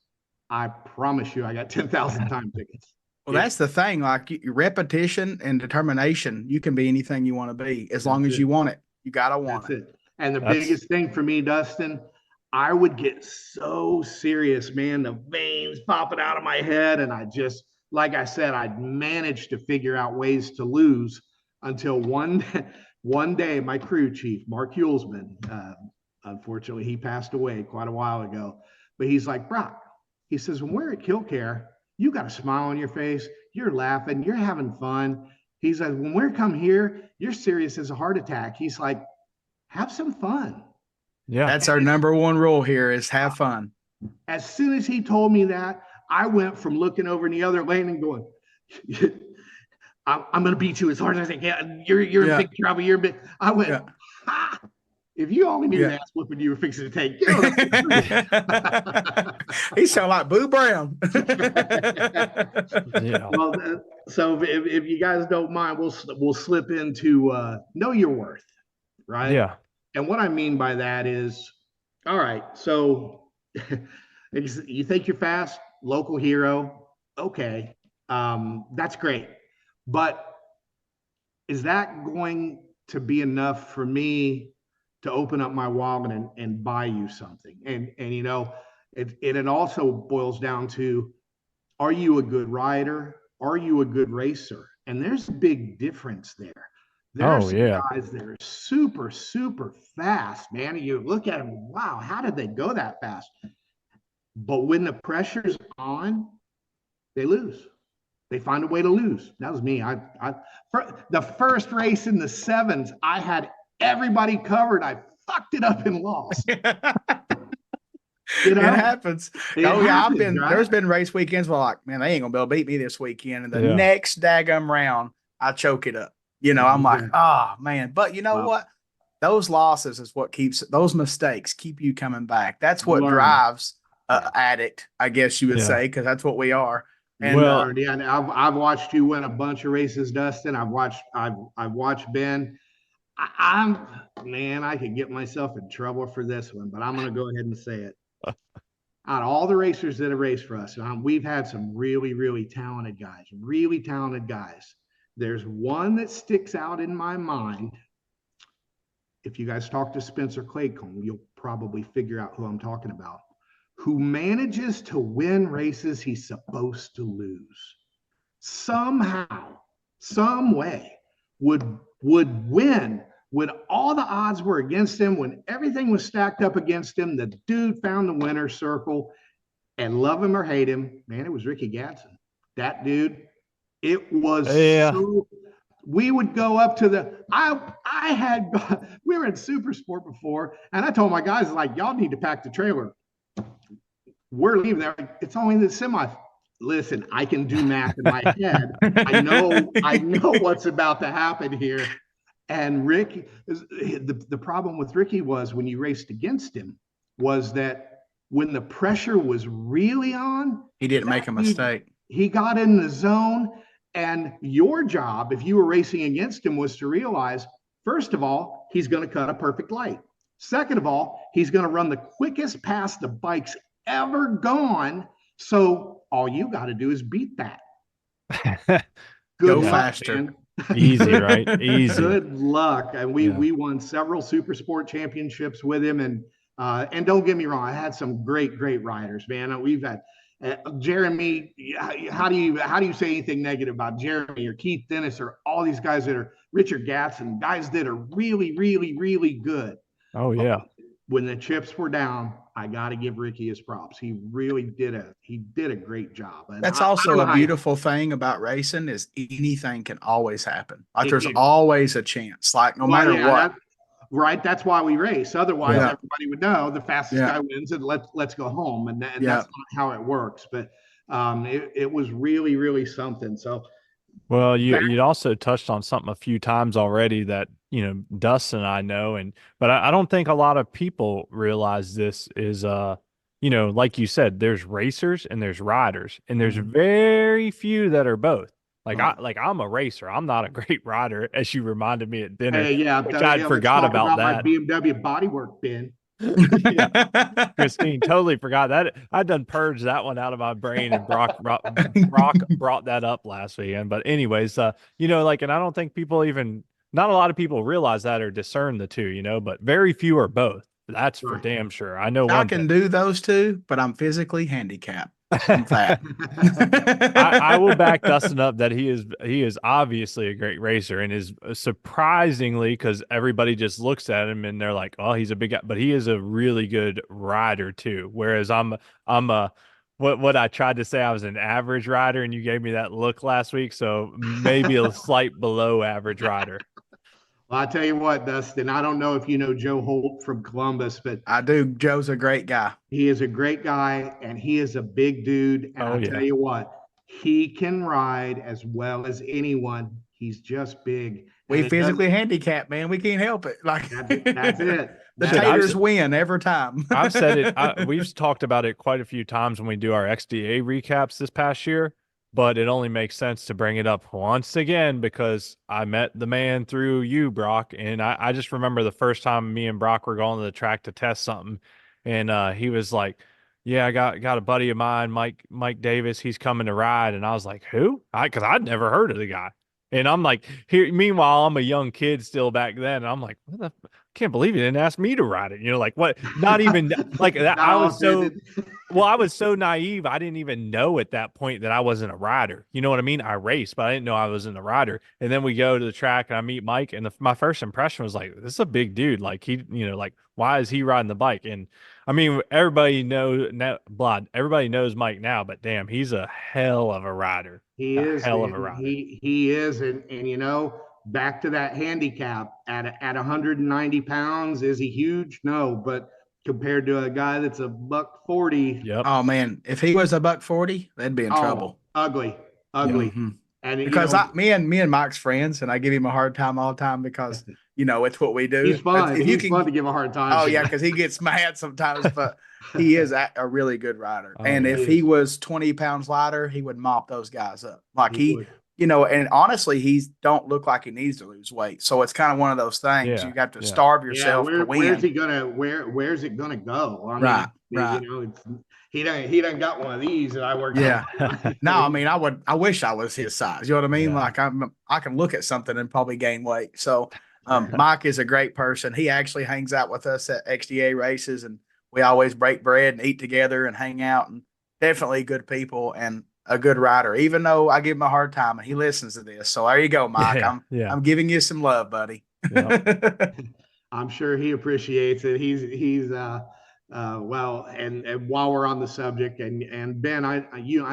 I promise you, I got 10,000 time tickets. Well, that's the thing. Like repetition and determination, you can be anything you want to be as long as you want it. You gotta want That's it. it. And the biggest thing for me, Dustin, I would get so serious, man, the veins popping out of my head. And I just, like I said, I'd managed to figure out ways to lose until one day, my crew chief, Mark Hulsman, unfortunately, he passed away quite a while ago. But he's like, Brock, he says, when we're at Kill Care, you got a smile on your face. You're laughing. You're having fun. He says, when we're come here, you're serious as a heart attack. He's like, have some fun. Yeah. That's our number one rule here is have fun. As soon as he told me that, I went from looking over in the other lane and going, I'm going to beat you as hard as I can. You're in big trouble. You're big. I went, ha! If you only knew the ass whooping you were fixing to take. He sounded like Boo Brown. Yeah. Well, so if you guys don't mind, we'll slip into know your worth, right? Yeah. And what I mean by that is, all right, so you think you're fast, local hero, okay, that's great. But is that going to be enough for me to open up my wallet and buy you something? And it also boils down to, are you a good rider? Are you a good racer? And there's a big difference there. There are some guys that are super, super fast, man. And you look at them, wow, how did they go that fast? But when the pressure's on, they lose. They find a way to lose. That was me. For the first race in the sevens, I had everybody covered. I fucked it up and lost. It happens. Happens, right? There's been race weekends where like, man, they ain't gonna be able to beat me this weekend. And the Yeah. next daggum round, I choke it up. I'm like, oh man. But you know what? Those losses is what those mistakes keep you coming back. That's what drives addict, I guess you would say, because that's what we are. And I've watched you win a bunch of races, Dustin. I've watched Ben. I could get myself in trouble for this one, but I'm going to go ahead and say it. Out of all the racers that have raced for us, we've had some really, really talented guys. There's one that sticks out in my mind. If you guys talk to Spencer Claycomb, you'll probably figure out who I'm talking about, who manages to win races he's supposed to lose. Somehow, some way, would win when all the odds were against him, when everything was stacked up against him. The dude found the winner's circle, and love him or hate him, man, it was Ricky Gadsden. That dude, it was so. We would go up to we were in Super Sport before, and I told my guys, like, y'all need to pack the trailer. We're leaving there. It's only the semi. Listen, I can do math in my head. I know what's about to happen here. And Rick, the problem with Ricky was when you raced against him was that when the pressure was really on, he didn't make a mistake. He got in the zone. And your job, if you were racing against him, was to realize, first of all, he's going to cut a perfect light. Second of all, he's going to run the quickest pass the bike's ever gone. So all you got to do is beat that. Go faster. Man. Easy, right? Easy. Good luck. And we Yeah. we won several super sport championships with him. And don't get me wrong, I had some great riders, man. We've had Jeremy. How do you say anything negative about Jeremy or Keith Dennis or all these guys that are Richard Gatson, guys that are really good. Oh But yeah. when the chips were down, I got to give Ricky his props. He really did a great job. And That's I don't also know a how beautiful thing about racing is anything can always happen. Like there's it, always a chance. Like no well, matter yeah, what. right. That's why we race. Otherwise, Yeah. Yeah. everybody would know the fastest Yeah. guy wins, and let's go home. And Yeah. that's not how it works. But it was really something. So Well, you that you'd also touched on something a few times already that, Dustin and I know, and but I don't think a lot of people realize this is like you said, there's racers and there's riders, and there's Mhm. very few that are both. Like Right. I'm a racer. I'm not a great rider, as you reminded me at dinner, hey, yeah, which I'd let's forgot talk about about my that. BMW bodywork bin. Yeah. Christine totally forgot that. I done purged that one out of my brain, and Brock brought that up last weekend. But anyways, and I don't think people even, not a lot of people realize that or discern the two, but very few are both. That's for Right. damn sure. I know I one thing. can do those two, but I'm physically handicapped. I'm fat. I will back Dustin up that he is obviously a great racer and is surprisingly, because everybody just looks at him and they're like, oh, he's a big guy, but he is a really good rider too. Whereas I'm a what I tried to say, I was an average rider, and you gave me that look last week, so maybe a slight below average rider. Well, I tell you what, Dustin, I don't know if you know Joe Holt from Columbus, but I do. Joe's a great guy. he is a great guy and he is a big dude. And Oh I tell yeah. you what, he can ride as well as anyone. He's just big. We And it does physically handicapped, man. We can't help it. Like that's it. the Shit, That's taters it. win every time. I've said it. We've talked about it quite a few times when we do our XDA recaps this past year, but it only makes sense to bring it up once again because I met the man through you, Brock, and I just remember the first time me and Brock were going to the track to test something, and he was like, "Yeah, I got a buddy of mine, Mike Davis. He's coming to ride," and I was like, "Who?" Because I'd never heard of the guy. And I'm like, here. Meanwhile, I'm a young kid still back then. And I'm like, what the can't believe you didn't ask me to ride it. Like what? Not even like that. I No, was well, I was so naive. I didn't even know at that point that I wasn't a rider. You know what I mean? I raced, but I didn't know I wasn't a rider. And then we go to the track and I meet Mike, and my first impression was like, this is a big dude. Like like why is he riding the bike? And I mean, everybody knows now, blood. Everybody knows Mike now, but damn, he's a hell of a rider. he A is, hell of a man. rider. He is, and back to that handicap at 190 pounds, is he huge? No, but compared to a guy that's a buck 40, Yep. Oh man, if he was a buck 40, they'd be in trouble. ugly, ugly. hmm And Because me and Mike's friends, and I give him a hard time all the time because it's what we do. he's fun. If you He's can, fun to give a hard time. oh to. yeah, because he gets mad sometimes, but he is a really good rider. Oh, And yeah. if he was 20 pounds lighter, he would mop those guys up. Like He would. and honestly, he don't look like he needs to lose weight. So it's kind of one of those things. Yeah, You have to yeah. starve Yeah, yourself to where's he win. gonna where's it gonna go? I mean, Right, right. he done got one of these that I worked Yeah. on. No, I mean, I wish I was his size. You know what I mean? Yeah. Like I can look at something and probably gain weight. So Mike is a great person. He actually hangs out with us at XDA races, and we always break bread and eat together and hang out, and definitely good people and a good rider, even though I give him a hard time and he listens to this. So there you go, Mike. Yeah, yeah. I'm giving you some love, buddy. Yep. I'm sure he appreciates it. Well, and while we're on the subject, and Ben, I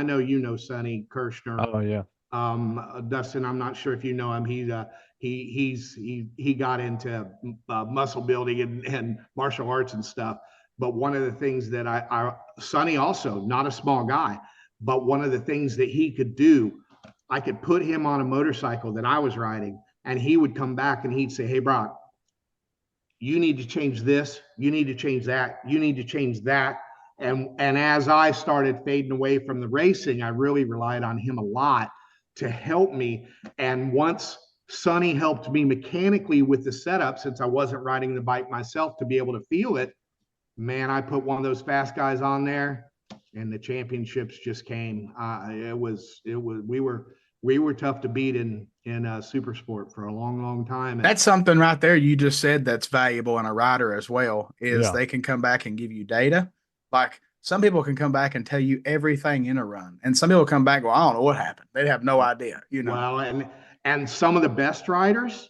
know Sonny Kirshner. Oh yeah. Dustin, I'm not sure if you know him. He got into muscle building and martial arts and stuff. But one of the things that Sonny also not a small guy, but one of the things that he could do, I could put him on a motorcycle that I was riding, and he would come back and he'd say, "Hey, Brock, you need to change this. You need to change that. You need to change that." And as I started fading away from the racing, I really relied on him a lot to help me. And once Sonny helped me mechanically with the setup, since I wasn't riding the bike myself to be able to feel it, man, I put one of those fast guys on there, and the championships just came. we were tough to beat in super sport for a long, long time. And That's something right there you just said that's valuable in a rider as well, is Yeah. they can come back and give you data. Like some people can come back and tell you everything in a run. And some people come back, well, I don't know what happened. They have no idea, you know. well, and some of the best riders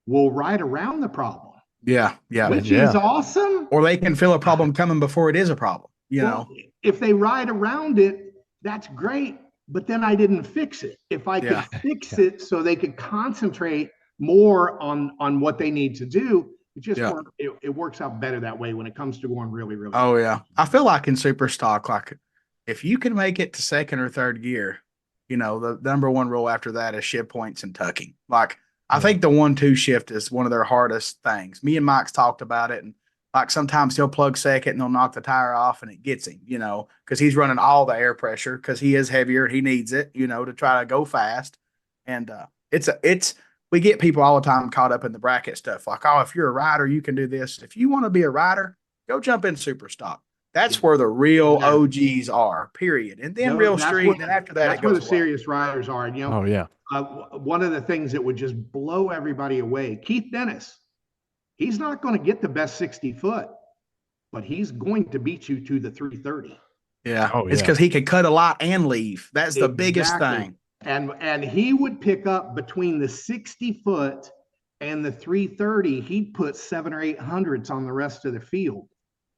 will ride around the problem, Yeah, yeah. which is Yeah. awesome. Or they can feel a problem coming before it is a problem, you Well, know. if they ride around it, that's great. But then I didn't fix it. If I could Yeah. fix Yeah. it so they could concentrate more on what they need to do, it just Yeah. it works out better that way when it comes to going really, really. Oh yeah. I feel like in super stock, like if you can make it to second or third gear, you know, the number one rule after that is shift points and tucking. Like I Yeah. think the 1-2 shift is one of their hardest things. Me and Mike's talked about it, and like sometimes he'll plug second and he'll knock the tire off and it gets him, you know, because he's running all the air pressure because he is heavier and he needs it, you know, to try to go fast. And it's we get people all the time caught up in the bracket stuff. Like, oh, if you're a rider, you can do this. If you want to be a rider, go jump in super stock. That's where the real OGs are, period. And then real street. And then after that, that's it where goes the away. serious riders are. And, Oh yeah. one of the things that would just blow everybody away, Keith Dennis, he's not going to get the best 60 foot, but he's going to beat you to the 330. Yeah. Oh, It's yeah. because he could cut a lot and leave. That's the biggest Exactly. thing. And he would pick up between the 60 foot and the 330. He'd put 700 or 800s on the rest of the field.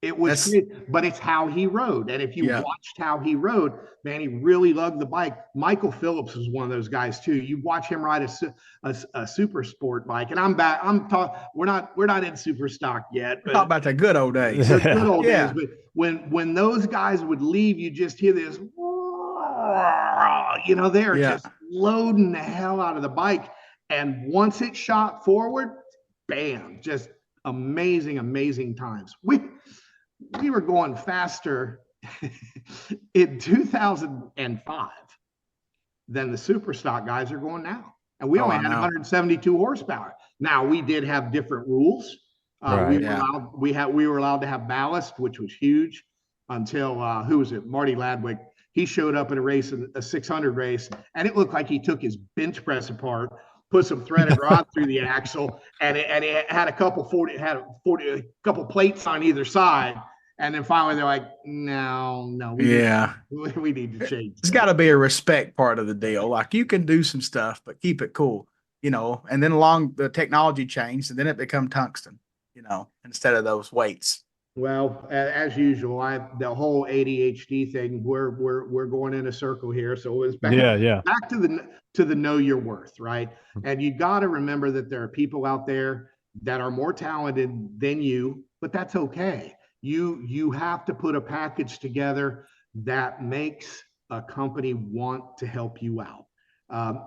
It was great, but it's how he rode. And if you Yeah. watched how he rode, man, he really loved the bike. Michael Phillips was one of those guys too. You watch him ride a super sport bike, and I'm back. I'm talking. We're not in super stock yet. We're talking about the good old days. The good old Yeah. days. But when those guys would leave, you just hear this. You know, they're Yeah. just loading the hell out of the bike, and once it shot forward, bam! Just amazing, amazing times. We were going faster in 2005 than the super stock guys are going now. And we Oh, only I had know. 172 horsepower. Now we did have different rules. Right. We were allowed to have ballast, which was huge until who was it? Marty Ladwick. He showed up in a race, a 600 race, and it looked like he took his bench press apart, put some threaded rod through the axle, and it had a couple plates on either side. And then finally they're like, no, we need to change. It's got to be a respect part of the deal. Like you can do some stuff, but keep it cool, you know. And then along the technology changed, and then it become tungsten, you know, instead of those weights. Well, as usual, the whole ADHD thing. We're going in a circle here. So it's back to the know your worth, right? And you got to remember that there are people out there that are more talented than you, but that's okay. You have to put a package together that makes a company want to help you out.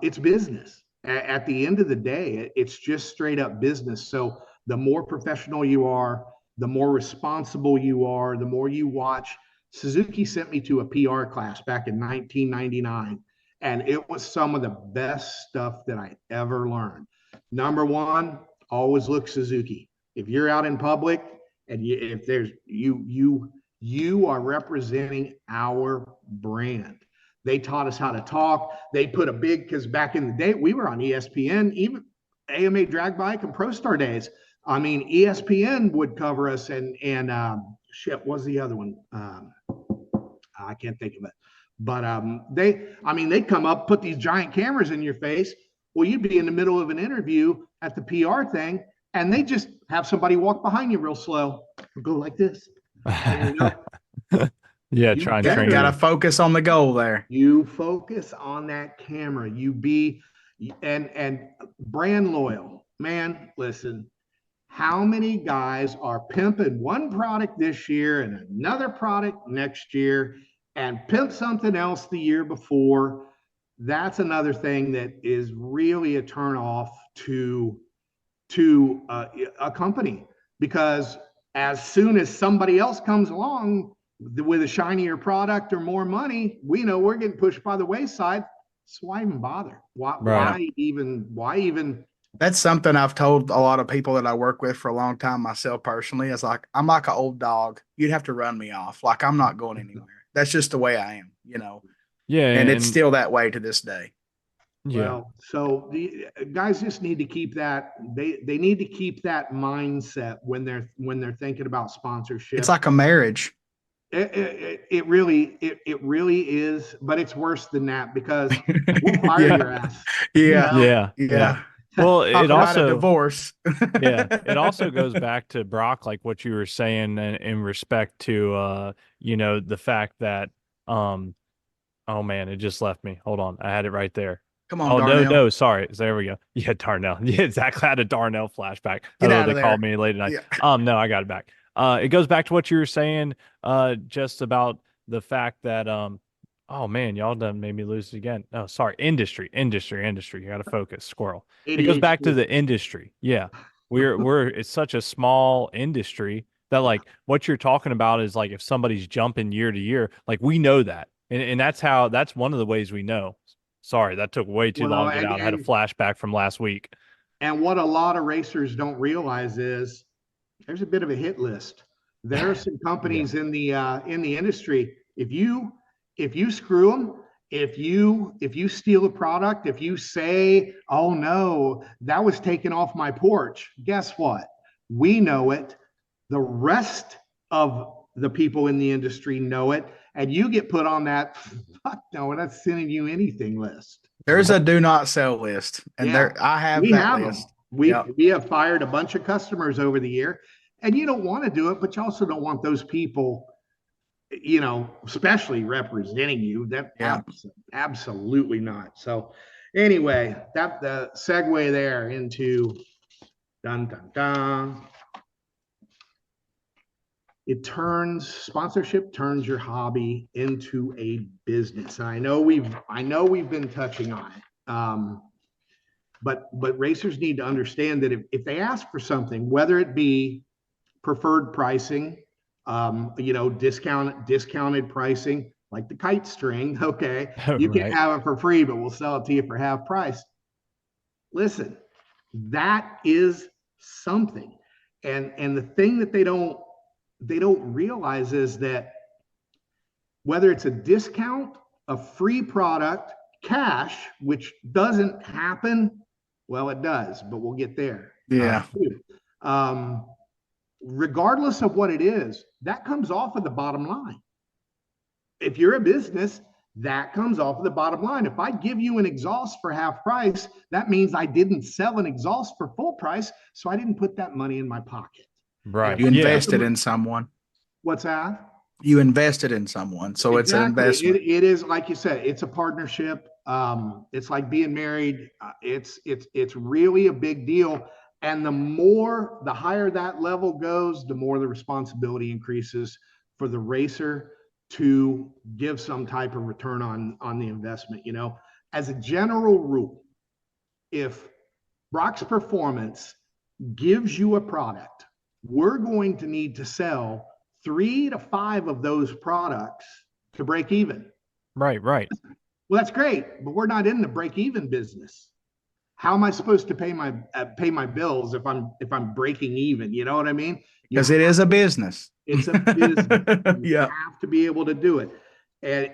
It's business. At the end of the day, it's just straight up business. So the more professional you are, the more responsible you are, the more you watch. Suzuki sent me to a PR class back in 1999, and it was some of the best stuff that I ever learned. Number one, always look Suzuki. If you're out in public and if there's you are representing our brand. They taught us how to talk. They put a big, because back in the day, we were on ESPN, even AMA Drag Bike and Pro Star days. I mean, ESPN would cover us, and shit, what's the other one? I can't think of it. But they come up, put these giant cameras in your face. Well, you'd be in the middle of an interview at the PR thing, and they just have somebody walk behind you real slow, go like this. Yeah, try and train. Got to focus on the goal there. You focus on that camera. You be and brand loyal, man. Listen. How many guys are pimping one product this year and another product next year and pimp something else the year before? That's another thing that is really a turnoff to a company, because as soon as somebody else comes along with a shinier product or more money, we know we're getting pushed by the wayside. So why even bother? Why even? That's something I've told a lot of people that I work with for a long time, myself personally. It's like, I'm like an old dog. You'd have to run me off. Like, I'm not going anywhere. That's just the way I am, you know? Yeah. And it's still that way to this day. Yeah. Well, so the guys just need to keep that they need to keep that mindset when they're thinking about It's sponsorship. like a marriage. It really is, but it's worse than that because we'll fire Yeah. your ass. You Yeah. know, Yeah. Yeah. Yeah. Well, Talk it about a also, divorce. yeah, it also goes back to Brock, like what you were saying in respect to, the fact that, um, oh man, it just left me. Hold on. I had it right there. Come on, Oh no, Darnell. no, sorry. So there we go. Yeah, Darnell. Yeah, exactly. I had a Darnell flashback. Get Although out they of called there. me late at night. Yeah. No, I got it back. It goes back to what you were saying, just about the fact that, oh man, y'all done made me lose it again. Oh, sorry. Industry. You got to focus, squirrel. It goes back to ADHD. the industry. Yeah. It's such a small industry that Yeah. like what you're talking about is like if somebody's jumping year to year, like we know that. And that's one of the ways we know. Sorry, that took way too long Well, to get out. I had a flashback from last week. and what a lot of racers don't realize is there's a bit of a hit list. There are some Yeah. companies in the industry. If you screw them, if you steal a product, if you say, "Oh no, that was taken off my porch," guess what? We know it. The rest of the people in the industry know it, and you get put on that. Fuck no, we're not sending you anything list. There's a do not sell list, and Yeah, there I have we that have them. list. Yep. We have fired a bunch of customers over the year, and you don't want to do it, but you also don't want those people, especially representing you. That Yeah. absolutely not. So, anyway, that the segue there into dun dun dun. Sponsorship turns your hobby into a business, and I know we've been touching on it. But racers need to understand that if they ask for something, whether it be preferred pricing, discounted pricing, like the kite string, okay, you can Right. have it for free, but we'll sell it to you for half price. Listen, that is something, and the thing that they don't realize is that whether it's a discount, a free product, cash, which doesn't happen. Well, it does, but we'll get there. Yeah. Um, regardless of what it is, that comes off of the bottom line. If you're a business, that comes off of the bottom line. If I give you an exhaust for half price, that means I didn't sell an exhaust for full price, so I didn't put that money in my pocket. Right. You Yeah. invested in someone. What's that? You invested in someone, so it's an investment. It is like you said, it's a partnership. It's like being married. It's really a big deal. And the higher that level goes, the more the responsibility increases for the racer to give some type of return on the investment. As a general rule, if Brock's Performance gives you a product, we're going to need to sell 3 to 5 of those products to break even. Right. Well, that's great, but we're not in the break even business. How am I supposed to pay my bills if I'm breaking even? You know what I mean? Because it is a business. It's a business. You Yeah. have to be able to do it. And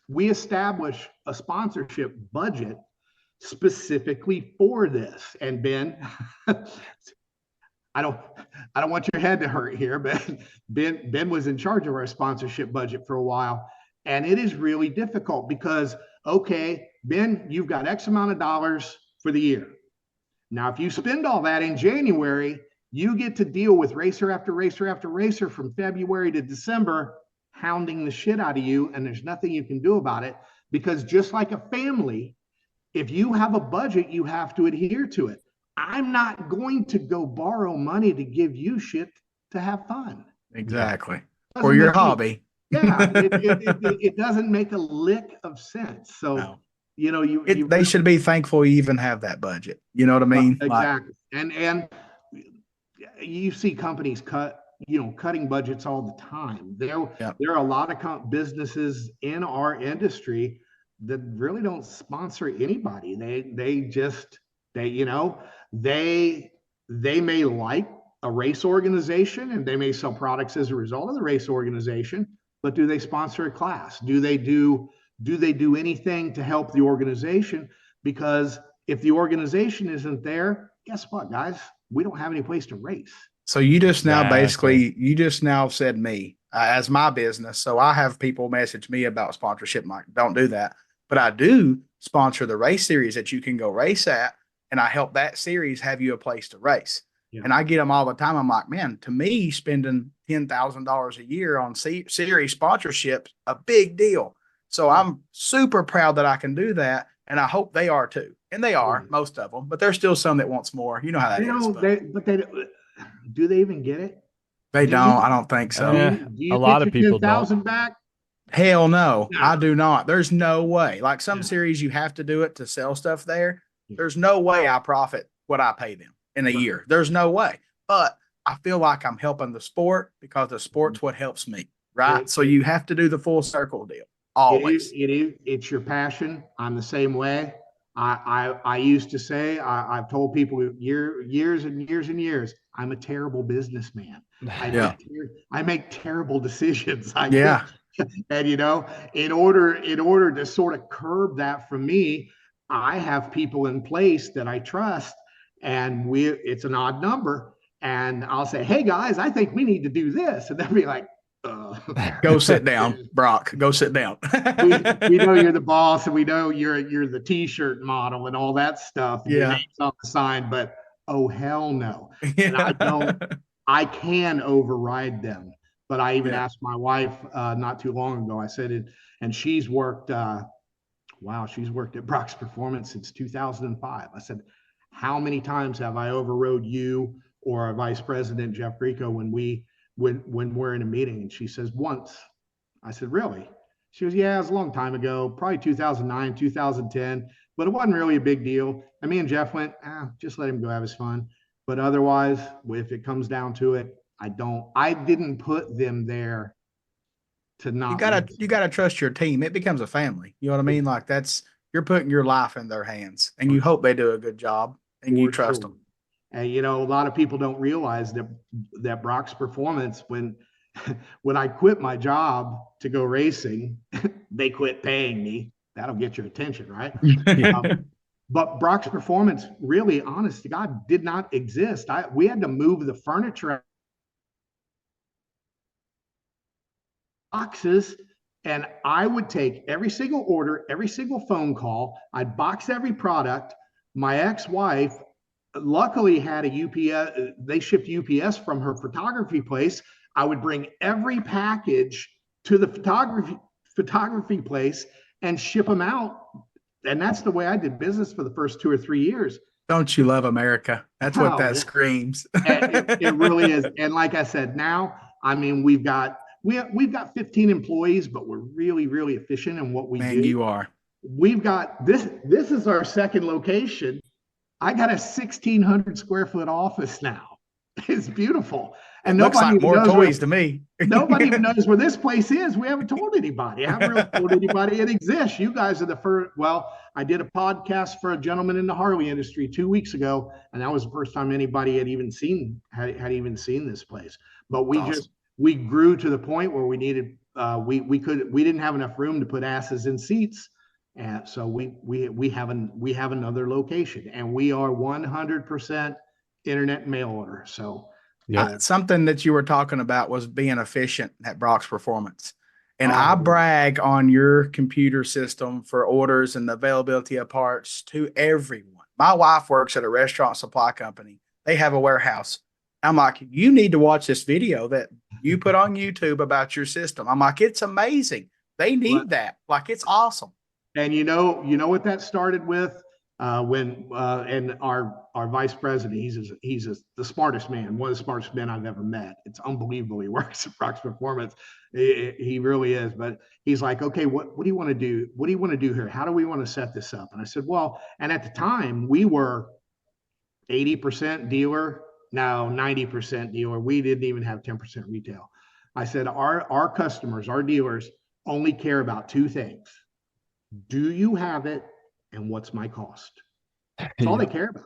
we establish a sponsorship budget specifically for this. And Ben, I don't want your head to hurt here, but Ben was in charge of our sponsorship budget for a while, and it is really difficult because, okay, Ben, you've got X amount of dollars for the year. Now, if you spend all that in January, you get to deal with racer after racer after racer from February to December, hounding the shit out of you, and there's nothing you can do about it because just like a family, if you have a budget, you have to adhere to it. I'm not going to go borrow money to give you shit to have fun. Exactly. Doesn't Or your make hobby. Yeah, it doesn't make a lick of sense. So, No. They should be thankful you even have that budget. You know what I mean? Exactly. And you see companies cutting budgets all the time. There are a lot of businesses in our industry that really don't sponsor anybody. They may like a race organization and they may sell products as a result of the race organization, but do they sponsor a class? Do they do do they do anything to help the organization? Because if the organization isn't there, guess what, guys? We don't have any place to race. So you just now Exactly. basically, you just now said me as my business. So I have people message me about sponsorship. Mike, don't do that. But I do sponsor the race series that you can go race at. And I help that series have you a place to race. Yeah. And I get them all the time. I'm like, man, to me, spending $10,000 a year on series sponsorship, a big deal. So I'm super proud that I can do that. And I hope they are too. And they are, most of them, but there's still some that wants more. You know how that They is. don't, But they do they even get it? they Do don't. you? I don't think so. Do A you lot get of your people don't. 10,000 back? Hell no, No. I do not. There's no way. Like some Yeah. series, you have to do it to sell stuff there. Yeah. There's no way I profit what I pay them in a Right. year. There's no way. But I feel like I'm helping the sport because the sport's what helps me, right? So you have to do the full circle deal always. It's your passion. I'm the same way. I used to say, I've told people years and years and years, I'm a terrible businessman. Yeah. I make terrible decisions. Yeah. And in order to sort of curb that from me, I have people in place that I trust, and it's an odd number. And I'll say, hey guys, I think we need to do this. And they'll be like, Go sit down, Brock. Go sit down. we know you're the boss, and we know you're the t-shirt model and all that stuff, and your Yeah. name's on the sign, but oh hell no. And I can override them. But I even Yeah. asked my wife not too long ago, I said it, and she's worked she's worked at Brock's Performance since 2005. I said, how many times have I overrode you or our vice president Jeff Grieco when we're in a meeting? And she says, once. I said, really? She goes, yeah, it was a long time ago, probably 2009, 2010, but it wasn't really a big deal. And me and Jeff went, just let him go have his fun. But otherwise, if it comes down to it, I didn't put them there to not. You gotta trust your team. It becomes a family. You know what I mean? Like you're putting your life in their hands, and you hope they do a good job, and you trust them. And a lot of people don't realize that Brock's Performance, when I quit my job to go racing, they quit paying me. That'll get your attention, right? But Brock's Performance, really, honest to God, did not exist. We had to move the furniture boxes, and I would take every single order, every single phone call. I'd box every product. My ex-wife luckily had a UPS. They shipped UPS from her photography place. I would bring every package to the photography place and ship them out. And that's the way I did business for the first 2 or 3 years. Don't you love America? That's what that screams. It really is. And like I said, now, I mean, we've got 15 employees, but we're really, really efficient in what we do. Man, you are. We've got this is our second location. I got a 1,600 square foot office now. It's beautiful. And looks like more toys to me. Nobody even knows where this place is. We haven't told anybody. I haven't really told anybody it exists. You guys are the first. Well, I did a podcast for a gentleman in the Harley industry 2 weeks ago, and that was the first time anybody had even seen this place. But we grew to the point where we needed we didn't have enough room to put asses in seats. And so we have another location, and we are 100% internet mail order. So something that you were talking about was being efficient at Brock's Performance. And I brag on your computer system for orders and the availability of parts to everyone. My wife works at a restaurant supply company. They have a warehouse. I'm like, you need to watch this video that you put on YouTube about your system. I'm like, it's amazing. They need that. Like, it's awesome. And you know what that started with? When and our vice president, he's the smartest man, one of the smartest men I've ever met. It's unbelievable. He works at Brock's Performance. He really is. But he's like, okay, what do you want to do? What do you want to do here? How do we want to set this up? And I said, well, and at the time we were 80% dealer, now 90% dealer. We didn't even have 10% retail. I said, our customers, our dealers only care about two things. Do you have it? And what's my cost? That's all they care about.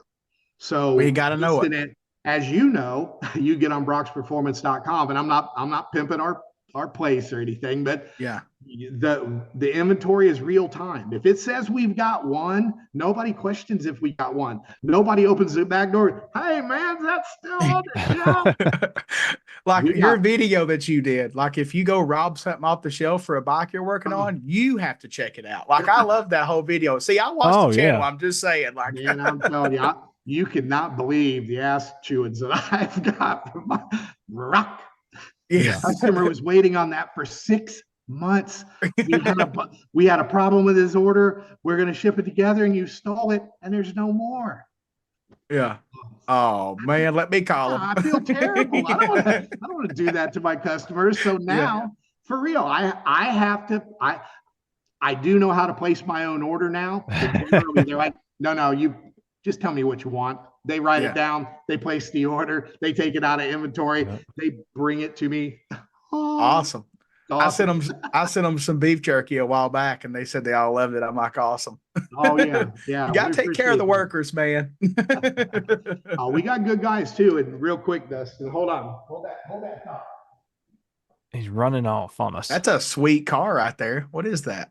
So you got to know it. As you know, you get on brocksperformance.com, and I'm not pimping our our place or anything, but Yeah. the inventory is real time. If it says we've got one, nobody questions if we got one. Nobody opens the back door. Hey man, that's still on the shelf. Like We your got video that you did, like if you go rob something off the shelf for a bike you're working on, you have to check it out. Like I love that whole video. See, I watched the Oh, channel. yeah. I'm just saying, like, man, I'm telling you, you cannot believe the ass chewings that I've got from my rock. Yeah. Customer was waiting on that for 6 months. We had a problem with his order. We're going to ship it together, and you stole it, and there's no more. Yeah. Oh man, let me call him. I feel terrible. I don't want to do that to my customers. So now, for real, I have to. I do know how to place my own order now. So generally, they're like, no, you just tell me what you want. They write it down. They place the order. They take it out of inventory. Yep. They bring it to me. Awesome. Awesome. I sent them some beef jerky a while back, and they said they all loved it. I'm like, awesome. Oh yeah, yeah. You got to take care of the workers, man. Oh, we got good guys too. And real quick, Dustin, hold on, hold that thought. He's running off on us. That's a sweet car right there. What is that?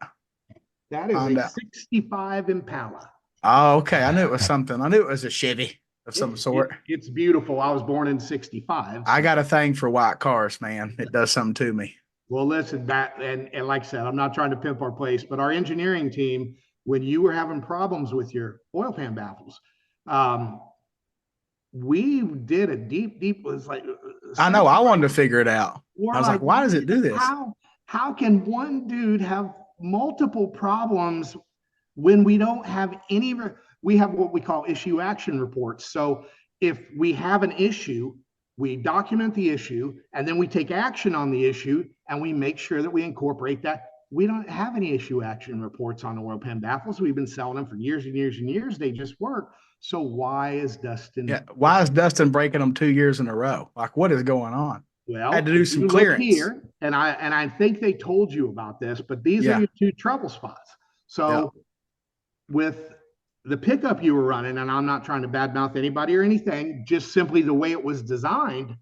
That is Found a out. 65 Impala. Oh, okay. I knew it was something. I knew it was a Chevy of some sort. It's beautiful. I was born in 65. I got a thing for white cars, man. It does something to me. Well, listen, that and like I said, I'm not trying to pimp our place, but our engineering team, when you were having problems with your oil pan baffles, we did a deep was like I know. I wanted to figure it out. I was like, why does it do this? How can one dude have multiple problems when we don't have any? We have what we call issue action reports. So if we have an issue, we document the issue, and then we take action on the issue, and we make sure that we incorporate that. We don't have any issue action reports on oil pan baffles. We've been selling them for years and years and years. They just work. So why is Dustin? Yeah. Why is Dustin breaking them 2 years in a row? Like, what is going on? Well, I had to do some clearance here, and I think they told you about this, but these are your two trouble spots. So with the pickup you were running, and I'm not trying to badmouth anybody or anything, just simply the way it was designed,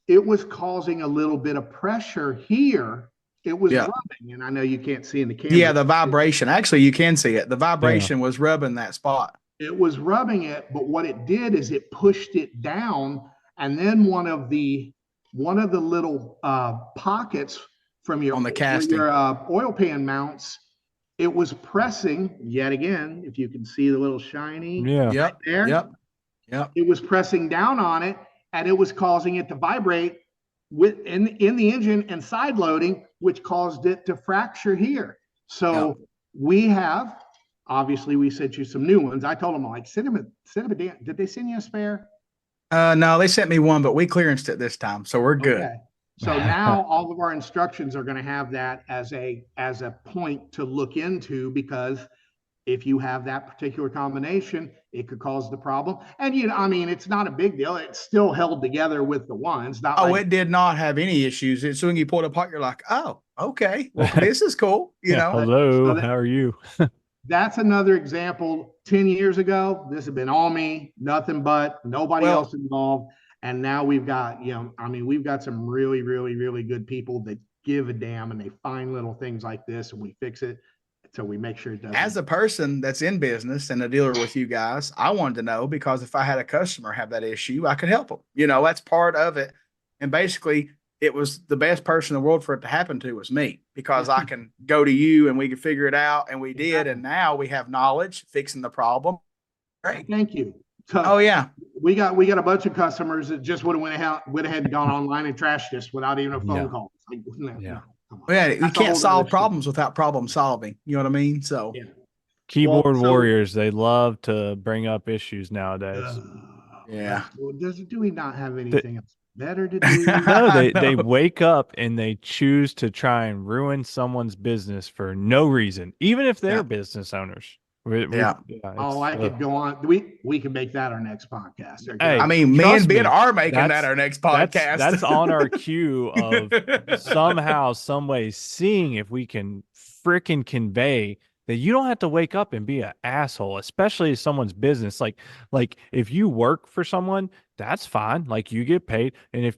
it was causing a little bit of pressure here. It was rubbing, and I know you can't see in the camera. Yeah, the vibration. Actually, you can see it. The vibration was rubbing that spot. It was rubbing it, but what it did is it pushed it down, and then one of the little pockets from your on the casting, your oil pan mounts, it was pressing yet again. If you can see the little shiny, yep, there, yep, it was pressing down on it, and it was causing it to vibrate in the engine and side loading, which caused it to fracture here. So we have, obviously, we sent you some new ones. I told them, like, send them a damn. Did they send you a spare? No, they sent me one, but we clearanced it this time, so we're good. Okay. So now all of our instructions are going to have that as a point to look into, because if you have that particular combination, it could cause the problem. And I mean, it's not a big deal. It's still held together with the ones. It did not have any issues. As soon as you pull it apart, you're like, oh, okay, well, this is cool. You know, hello, how are you? That's another example. 10 years ago, this had been all me, nothing but, nobody else involved. And now we've got, we've got some really, really, really good people that give a damn, and they find little things like this, and we fix it. So we make sure it doesn't. As a person that's in business and a dealer with you guys, I wanted to know, because if I had a customer have that issue, I could help them. That's part of it. And basically, it was the best person in the world for it to happen to was me, because I can go to you and we can figure it out. And we did. And now we have knowledge fixing the problem. Great. Thank you. So, we got a bunch of customers that just would have went ahead and gone online and trashed us without even a phone call. Like, you can't solve problems without problem solving. You know what I mean? So keyboard warriors, they love to bring up issues nowadays. Do we not have anything else better to do? No, they wake up and they choose to try and ruin someone's business for no reason, even if they're business owners. I could go on. We can make that our next podcast. Hey, I mean, me and Ben are making that our next podcast. That's on our queue of somehow, some way, seeing if we can freaking convey that you don't have to wake up and be an asshole, especially someone's business. Like if you work for someone, that's fine. Like, you get paid,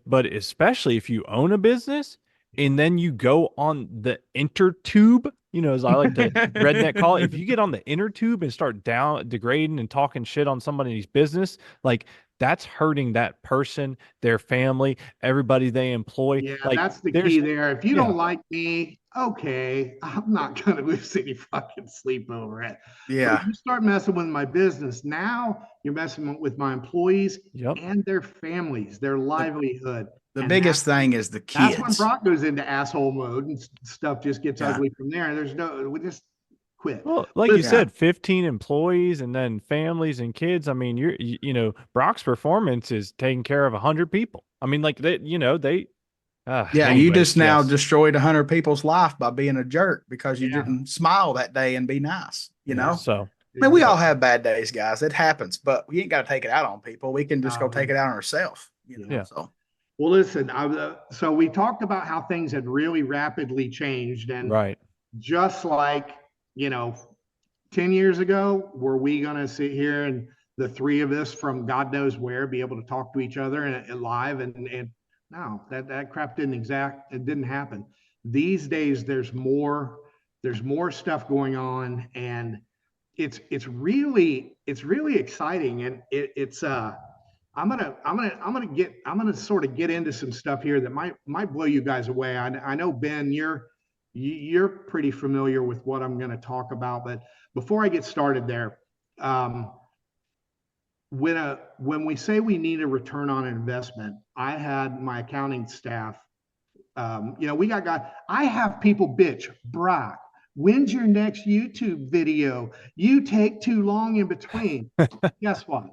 but especially if you own a business, and then you go on the inner tube, as I like to redneck call it. If you get on the inner tube and start down degrading and talking shit on somebody's business, like that's hurting that person, their family, everybody they employ. Yeah, Like that's the there's key there. If you yeah, don't like me, okay, I'm not gonna lose any fucking sleep over it. But if Yeah. you start messing with my business, now you're messing with my employees yep. and their families, their The, livelihood. the And biggest thing is the that's when kids. Brock goes into asshole mode and stuff just gets Yeah. ugly from there. We just quit. Well, like you Listen, Yeah. said, 15 employees and then families and kids. I mean, Brock's Performance is taking care of 100 people. I mean, like they Yeah. You anyways, just now yes. destroyed 100 people's life by being a jerk because you yeah, didn't smile that day and be nice. Yeah. So, I mean, we but all have bad days, guys. It happens, but we ain't got to take it out on people. We can just go take it out on ourselves, yeah. yeah. So, Well, listen, so we talked about how things had really rapidly changed. And Right. just like, you know, 10 years ago, were we going to sit here and the three of us from God knows where be able to talk to each other and live? And no, that crap it didn't happen. These days, there's more stuff going on, and it's really exciting. And I'm gonna sort of get into some stuff here that might blow you guys away. I know, Ben, you're pretty familiar with what I'm going to talk about, but before I get started there, um, when we say we need a return on investment, I had my accounting staff. We got guys. I have people bitch, Brock. When's your next YouTube video? You take too long in between. Guess what?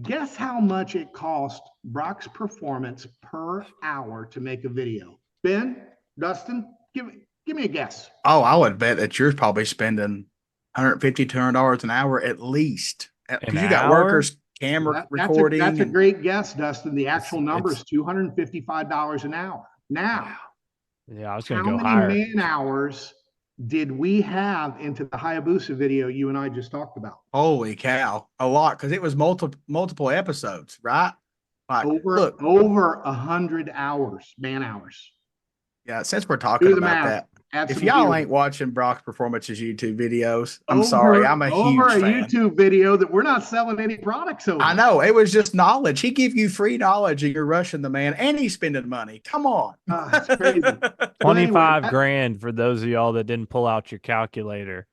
Guess how much it cost Brock's Performance per hour to make a video? Ben, Dustin, give me a guess. oh, I would bet that you're probably spending $150, $200 an hour at least An because you got hour? workers, camera That's a recording. great guess, Dustin. The actual number it's is $255 an hour. Now, Yeah, I was going how to go many higher. man hours did we have into the Hayabusa video you and I just talked about? Holy cow, a lot because it was multiple episodes, right? Like, look, Over 100 hours, man hours. yeah. Since we're talking Do the about math. that, Add if some y'all zero. ain't watching Brock's Performance's YouTube videos, I'm sorry, I'm a over huge a fan. YouTube video that we're not selling any products over. I know it was just knowledge. He give you free knowledge, and you're rushing the man, and he's spending money. Come on, It's crazy. 25 grand for those of y'all that didn't pull out your calculator.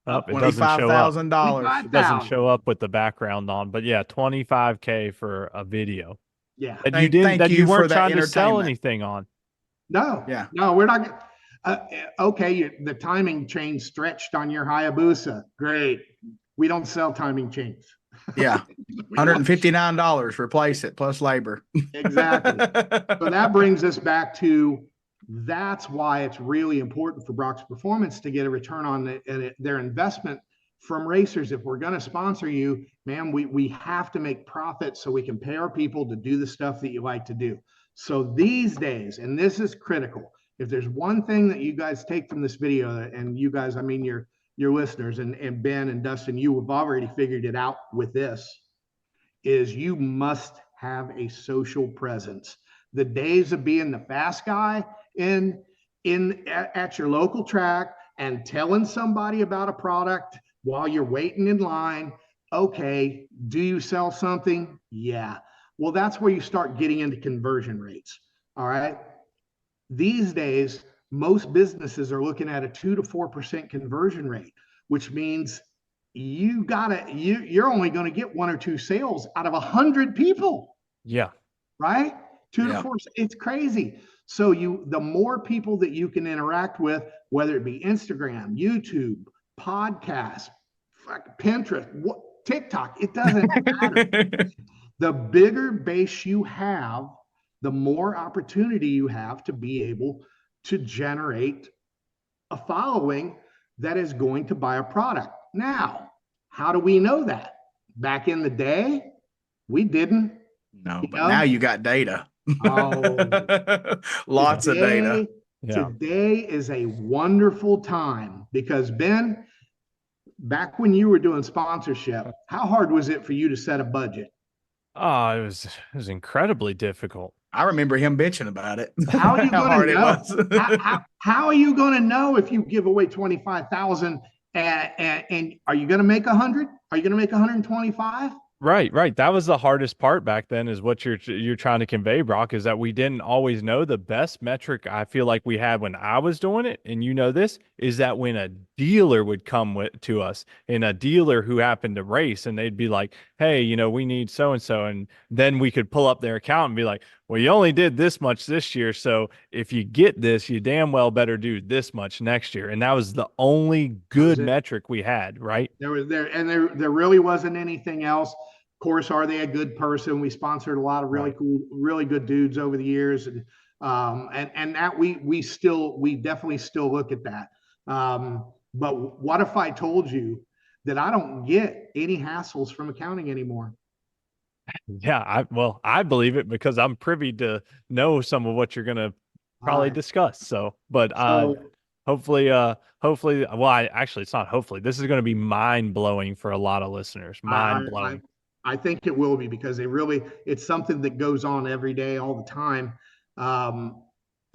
Oh, it doesn't show up. $25,000. It doesn't show up with the background on, but yeah, 25K for a video Yeah. that you didn't, Thank that you you for weren't that trying to sell entertainment. anything on. No. Yeah. No, we're not. Okay, the timing chain stretched on your Hayabusa. Great. We don't sell timing chains. Yeah, $159. Replace it plus labor. Exactly. So that brings us back to that's why it's really important for Brock's Performance to get a return on their investment from racers. If we're going to sponsor you, man, we have to make profits so we can pay our people to do the stuff that you like to do. So these days, and this is critical, if there's one thing that you guys take from this video, and you guys, I mean your listeners and Ben and Dustin, you have already figured it out with this, is you must have a social presence. The days of being the fast guy at your local track and telling somebody about a product while you're waiting in line. Okay, do you sell something? Yeah. Well, that's where you start getting into conversion rates. All right. These days, most businesses are looking at a 2 to 4% conversion rate, which means you're only going to get 1 or 2 sales out of 100 people. Yeah. Right? 2 to 4. It's crazy. So the more people that you can interact with, whether it be Instagram, YouTube, podcast, Pinterest, TikTok, it doesn't matter. The bigger base you have, the more opportunity you have to be able to generate a following that is going to buy a product. Now, how do we know that? Back in the day, we didn't. No, but now you got data. Oh, lots of data. Yeah. Today is a wonderful time because, Ben, back when you were doing sponsorship, how hard was it for you to set a budget? Oh, it was incredibly difficult. I remember him bitching about it. How are you How going to hard it know? was. How are you going to know if you give away 25,000 and are you going to make 100? Are you going to make 125? Right, right. That was the hardest part back then is what you're trying to convey, Brock, is that we didn't always know. The best metric I feel like we had when I was doing it, and you know this, is that when a dealer would come to us and a dealer who happened to race and they'd be like, "Hey, we need so and so." And then we could pull up their account and be like, "Well, you only did this much this year, so if you get this, you damn well better do this much next year." And that was the only That was good it. metric we had, right? There really wasn't anything else. Of course, are they a good person? We sponsored a lot of really Right. cool, really good dudes over the years, and that we definitely still look at that. But what if I told you that I don't get any hassles from accounting anymore? Yeah, I believe it because I'm privy to know some of what you're gonna All probably right. discuss. So, but So hopefully, well, actually, it's not hopefully. This is going to be mind blowing for a lot of listeners. I, Mind I, I blowing. I think it will be because it's something that goes on every day, all the time. Um,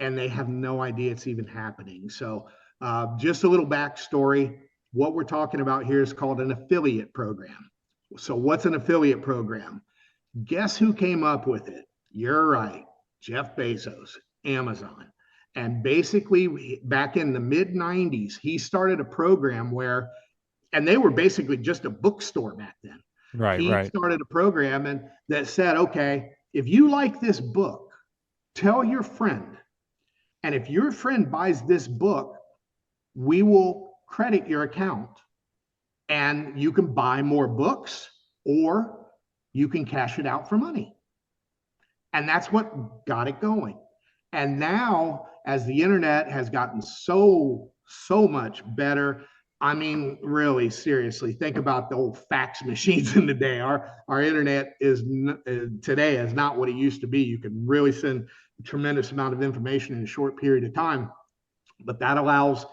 and they have no idea it's even happening. So, just a little backstory. What we're talking about here is called an affiliate program. So, what's an affiliate program? Guess who came up with it? You're right, Jeff Bezos, Amazon. And basically, back in the mid 90s, he started a program where, and they were basically just a bookstore back then. Right, He right. started a program and that said, okay, if you like this book, tell your friend. And if your friend buys this book, we will credit your account and you can buy more books or you can cash it out for money. And that's what got it going. And now, as the internet has gotten so much better, I mean, really, seriously, think about the old fax machines in the day. Our internet today is not what it used to be. You can really send a tremendous amount of information in a short period of time, but that allows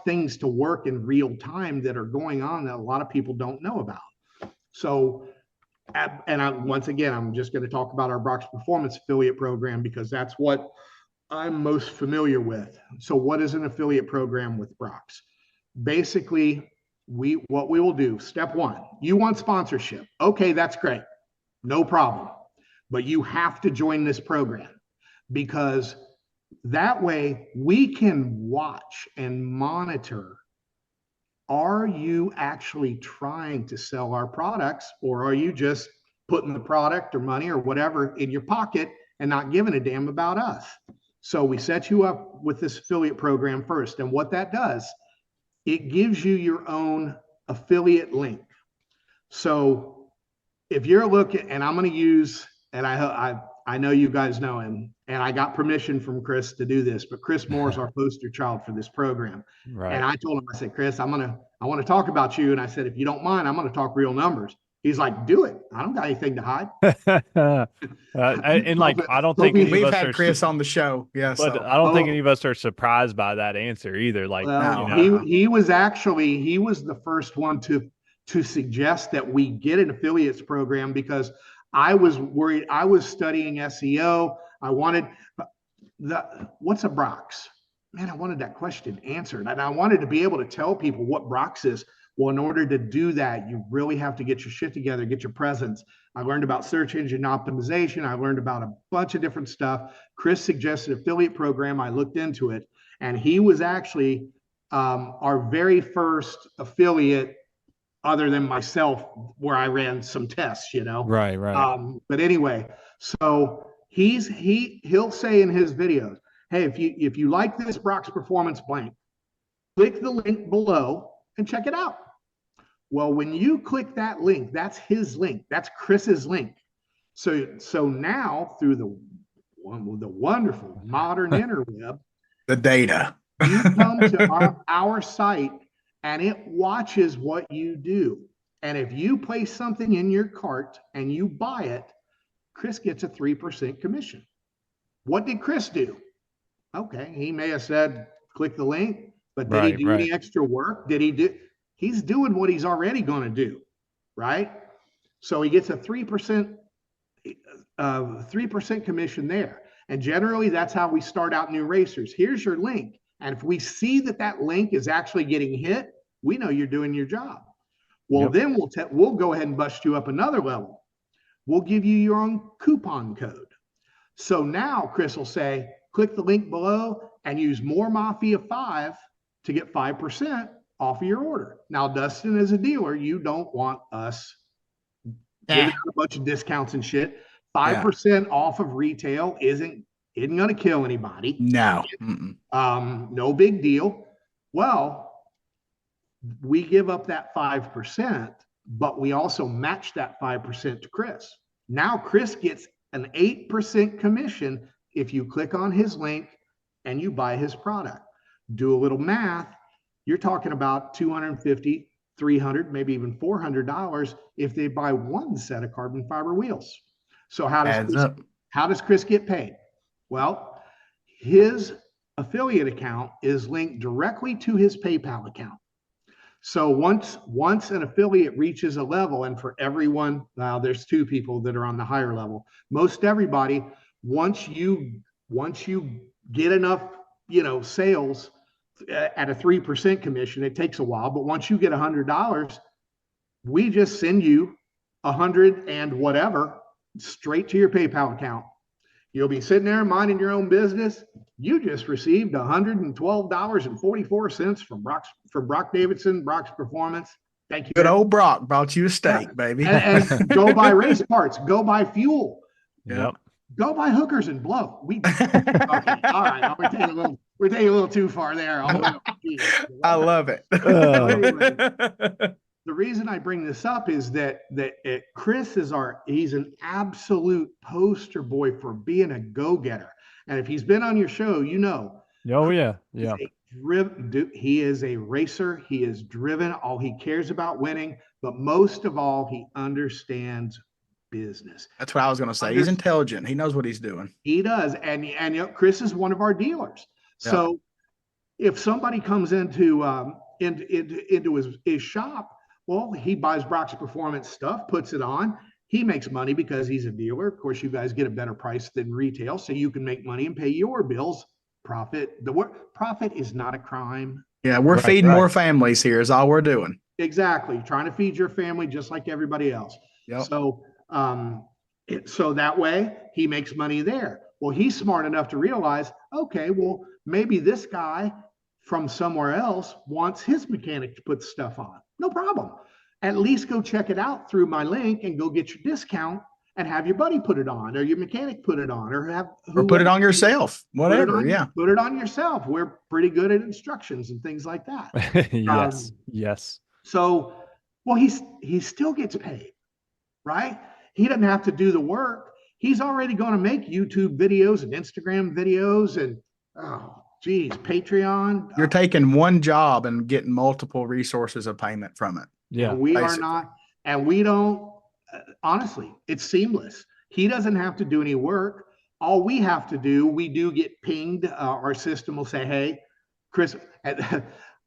things to work in real time that are going on that a lot of people don't know about. So, once again, I'm just going to talk about our Brock's Performance affiliate program because that's what I'm most familiar with. So, what is an affiliate program with Brock's? Basically, what we will do, step one, you want sponsorship. Okay, that's great. No problem. But you have to join this program because that way we can watch and monitor, are you actually trying to sell our products or are you just putting the product or money or whatever in your pocket and not giving a damn about us? So we set you up with this affiliate program first. And what that does, it gives you your own affiliate link. So if you're looking, and I'm going to use, and I know you guys know him, and I got permission from Chris to do this, but Chris Moore is our poster child for this program. And Right. I told him, I said, Chris, I want to talk about you. And I said, if you don't mind, I'm going to talk real numbers. He's like, do it. I don't got anything to hide. And like, I don't think any of We've us had are, Chris on the show. Yeah. but So, I don't think any Oh, of us are surprised by that answer either. Like, well, no, he was the first one to suggest that we get an affiliates program because I was worried. I was studying SEO. I wanted what's a Brox? Man, I wanted that question answered, and I wanted to be able to tell people what Brox is. Well, in order to do that, you really have to get your shit together, get your presence. I learned about search engine optimization. I learned about a bunch of different stuff. Chris suggested affiliate program. I looked into it, and he was actually our very first affiliate other than myself where I ran some tests, right, right, But anyway, so he'll say in his videos, hey, if you like this Brock's Performance blank, click the link below and check it out. Well, when you click that link, that's his link, that's Chris's link. So now through the wonderful modern interweb, the data. you come to our site and it watches what you do. And if you place something in your cart and you buy it, Chris gets a 3% commission. What did Chris do? Okay, he may have said, click the link, but did he right, do right. any extra work? Did he do? He's doing what he's already going to do, right? So he gets a 3% 3% commission there. And generally, that's how we start out new racers. Here's your link. And if we see that that link is actually getting hit, we know you're doing your job. Well, Yep. then we'll go ahead and bust you up another level. We'll give you your own coupon code. So now Chris will say, click the link below and use more Mafia 5 to get 5% off of your order. Now, Dustin, as a dealer, you don't want us giving out a bunch of discounts and shit. 5% off of retail isn't going to kill anybody. No. No big deal. Well, we give up that 5%, but we also match that 5% to Chris. Now Chris gets an 8% commission if you click on his link and you buy his product. Do a little math. You're talking about $250, $300, maybe even $400 if they buy one set of carbon fiber wheels. So how does Chris get paid? Well, his affiliate account is linked directly to his PayPal account. So once an affiliate reaches a level, and for everyone, now there's 2 people that are on the higher level. Most everybody, once you get enough, sales at a 3% commission, it takes a while, but once you get $100, we just send you 100 and whatever straight to your PayPal account. You'll be sitting there minding your own business. You just received $112.44 from Brock Davidson, Brock's Performance. Thank you. Good old Brock brought you a steak, baby. And go buy race parts. Go buy fuel. Yep. Go buy hookers and blow. Okay, all right. We're taking a little too far there. I love it. Anyway, the reason I bring this up is that Chris he's an absolute poster boy for being a go-getter. And if he's been on your show, Oh yeah. He is a racer. He is driven. All he cares about winning, but most of all, he understands business. That's what I was going to say. He's intelligent. He knows what he's doing. He does. And Chris is one of our dealers. Yeah. So if somebody comes into his shop, well, he buys Brock's Performance stuff, puts it on. He makes money because he's a dealer. Of course, you guys get a better price than retail, so you can make money and pay your bills. Profit is not a crime. Yeah, we're feeding more families here is all we're doing. Exactly. Trying to feed your family just like everybody else. Yep. So that way he makes money there. Well, he's smart enough to realize, okay, well, maybe this guy from somewhere else wants his mechanic to put stuff on. No problem. At least go check it out through my link and go get your discount and have your buddy put it on, or your mechanic put it on, or put it on yourself. Whatever. Put it on yourself. We're pretty good at instructions and things like that. Yes. So, well, he still gets paid, right? He doesn't have to do the work. He's already going to make YouTube videos and Instagram videos and, Patreon. You're taking one job and getting multiple resources of payment from it. Yeah. We are not, and we don't, honestly, it's seamless. He doesn't have to do any work. All we have to do, we do get pinged. Our system will say, hey, Chris,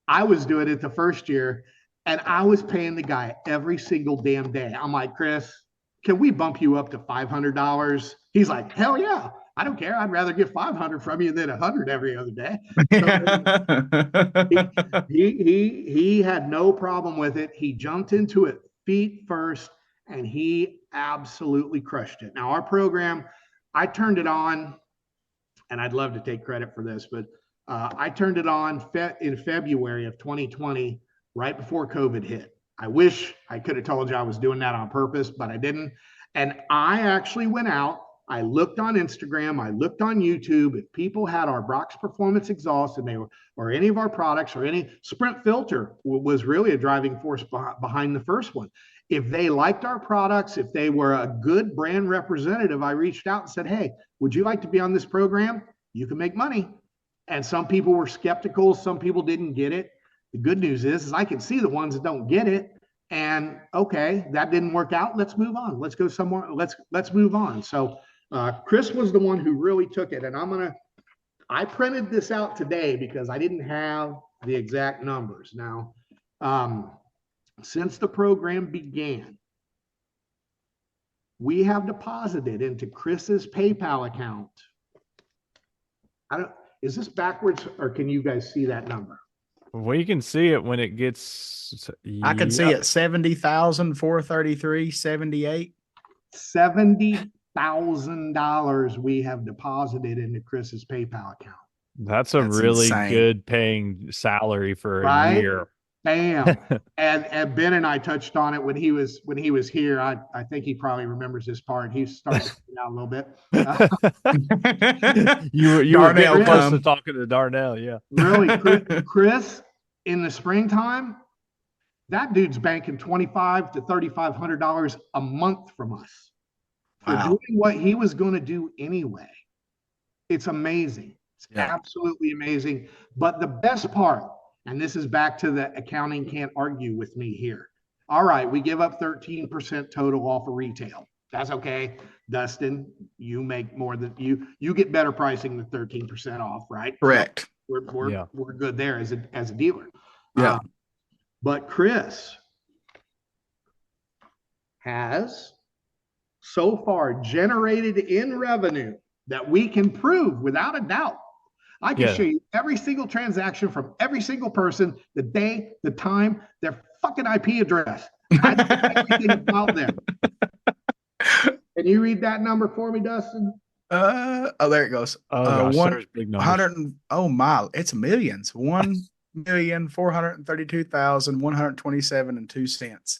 I was doing it the first year and I was paying the guy every single damn day. I'm like, Chris, can we bump you up to $500? He's like, hell yeah. I don't care. I'd rather get 500 from you than 100 every other day. So he had no problem with it. He jumped into it feet first, and he absolutely crushed it. Now, our program, I turned it on, and I'd love to take credit for this, but I turned it on in February of 2020, right before COVID hit. I wish I could have told you I was doing that on purpose, but I didn't. And I actually went out. I looked on Instagram, I looked on YouTube. If people had our Brock's Performance exhaust and or any of our products or any Sprint filter was really a driving force behind the first one. If they liked our products, if they were a good brand representative, I reached out and said, hey, would you like to be on this program? You can make money. And some people were skeptical. Some people didn't get it. The good news is I can see the ones that don't get it. And okay, that didn't work out. Let's move on. Let's go somewhere. Let's move on. So Chris was the one who really took it. And I printed this out today because I didn't have the exact numbers. Now, since the program began, we have deposited into Chris's PayPal account. Is this backwards or can you guys see that number? Well, you can see it when it gets. I can see Yep. it 70,433.78. $70,000 we have deposited into Chris's PayPal account. That's a That's really insane. good paying salary for a Right? year. Bam. and Ben and I touched on it when he was here. I think he probably remembers this part. He's starting to out a little bit. You were Darnell getting close to come. talking to Darnell, yeah. Really, Chris, in the springtime, that dude's banking $2,500 to $3,500 a month from us for Wow. doing what he was going to do anyway. It's amazing. It's absolutely amazing. But the best part, and this is back to the accounting can't argue with me here. All right, we give up 13% total off of retail. That's okay. Dustin, you make more than you get better pricing than 13% off, right? Correct. So we're good there as a dealer. Yeah. But Chris has so far generated in revenue that we can prove without a doubt. I can show you every single transaction from every single person, the day, the time, their fucking IP address. I know everything about them. Can you read that number for me, Dustin? Oh, there it goes. Oh gosh, there's big numbers. 100. Oh my, it's millions. 1,432,127.02.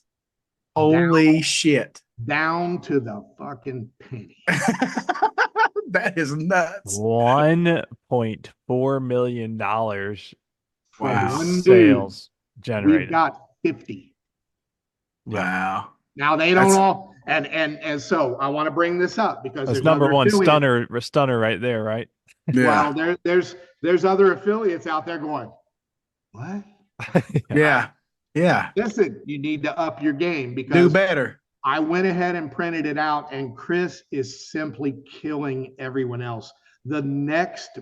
Holy shit! Down to the fucking penny. That is nuts. $1.4 million Wow. sales generated. We've got 50. Wow. Now they don't all, and so I want to bring this up because that's there's number one affiliates. stunner right there, right? Yeah. Well, there's other affiliates out there going, what? Yeah. Yeah. Listen, you need to up your game because Do better. I went ahead and printed it out, and Chris is simply killing everyone else. The next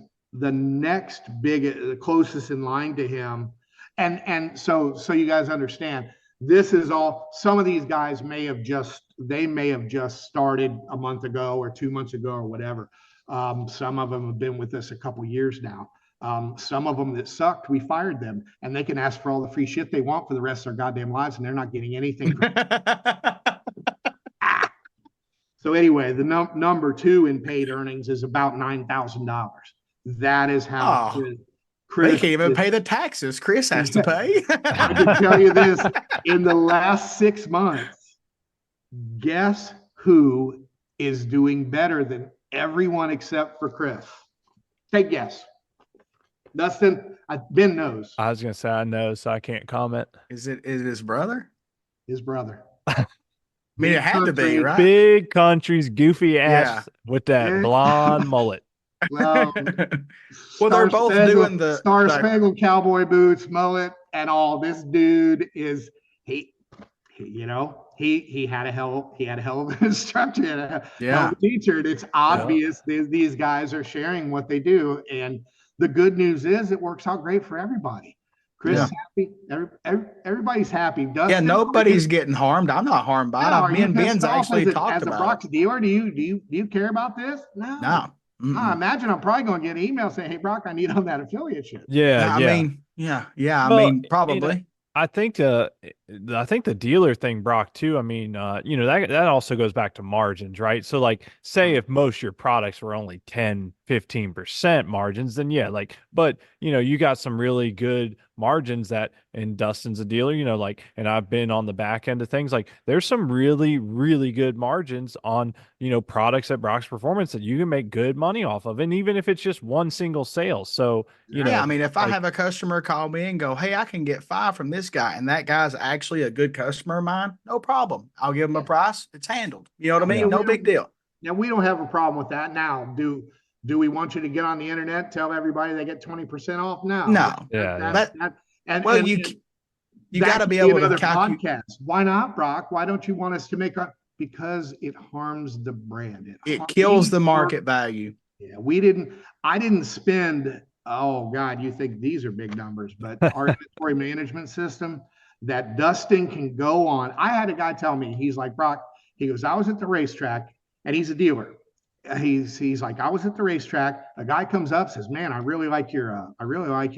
big, the closest in line to him, and so you guys understand, this is all. Some of these guys may have just started a month ago or 2 months ago or whatever. Some of them have been with us a couple years now. Some of them that sucked, we fired them, and they can ask for all the free shit they want for the rest of their goddamn lives, and they're not getting anything. So anyway, the number two in paid earnings is about $9,000. That is how Chris they can't even pay the taxes Chris has to pay. I can tell you this, in the last 6 months, guess who is doing better than everyone except for Chris? Take a guess. Dustin, Ben knows. I was gonna say I know, so I can't comment. Is it his brother? His brother. I mean, it had to be, right? Big country's goofy ass with that blonde mullet. Well, they're both doing the Star Spangled Cowboy boots, mullet, and all. This dude is he had a hell of an instructor, and a hell of a teacher. And it's obvious these guys are sharing what they do. And the good news is it works out great for everybody. Chris is happy. Everybody's happy. Dustin, nobody's getting harmed. I'm not harmed by it. Me and Ben's actually talked about it. As a Brock's dealer, do you care about this? No. I imagine I'm probably going to get an email saying, "Hey, Brock, I need on that affiliate shit." Yeah. I mean, probably. I think the dealer thing, Brock, too. I mean, that also goes back to margins, right? So, like, say if most of your products were only 10, 15% margins, then but you got some really good margins that, and Dustin's a dealer, and I've been on the back end of things. Like, there's some really, really good margins on, products at Brock's Performance that you can make good money off of. And even if it's just one single sale. So, I mean, if I have a customer call me and go, "Hey, I can get 5 from this guy," and that guy's actually a good customer of mine, no problem. I'll give him a price. It's handled. You know what I mean? No big deal. Now, we don't have a problem with that. Now, do we want you to get on the internet, tell everybody they get 20% off? No. You got to be able to calculate. Why not, Brock? Why don't you want us to make because it harms the brand. It kills the market value. Yeah, I didn't spend, oh God, you think these are big numbers, but our inventory management system that Dustin can go on. I had a guy tell me, he's like, Brock, He goes, I was at the racetrack, and he's a dealer. He's like, I was at the racetrack. A guy comes up, says, man, I really like your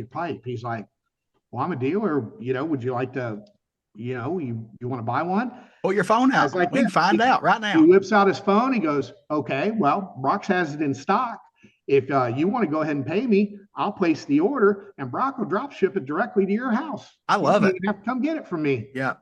pipe. He's like, well, I'm a dealer. Would you like to, you want to buy one? Pull your phone I out. was like, We yeah. can find out right He now. whips out his phone. He goes, okay, well, Brock's has it in stock. If you want to go ahead and pay me, I'll place the order, and Brock will drop ship it directly to your house. I love You it. don't even have to come get it from me. Yeah.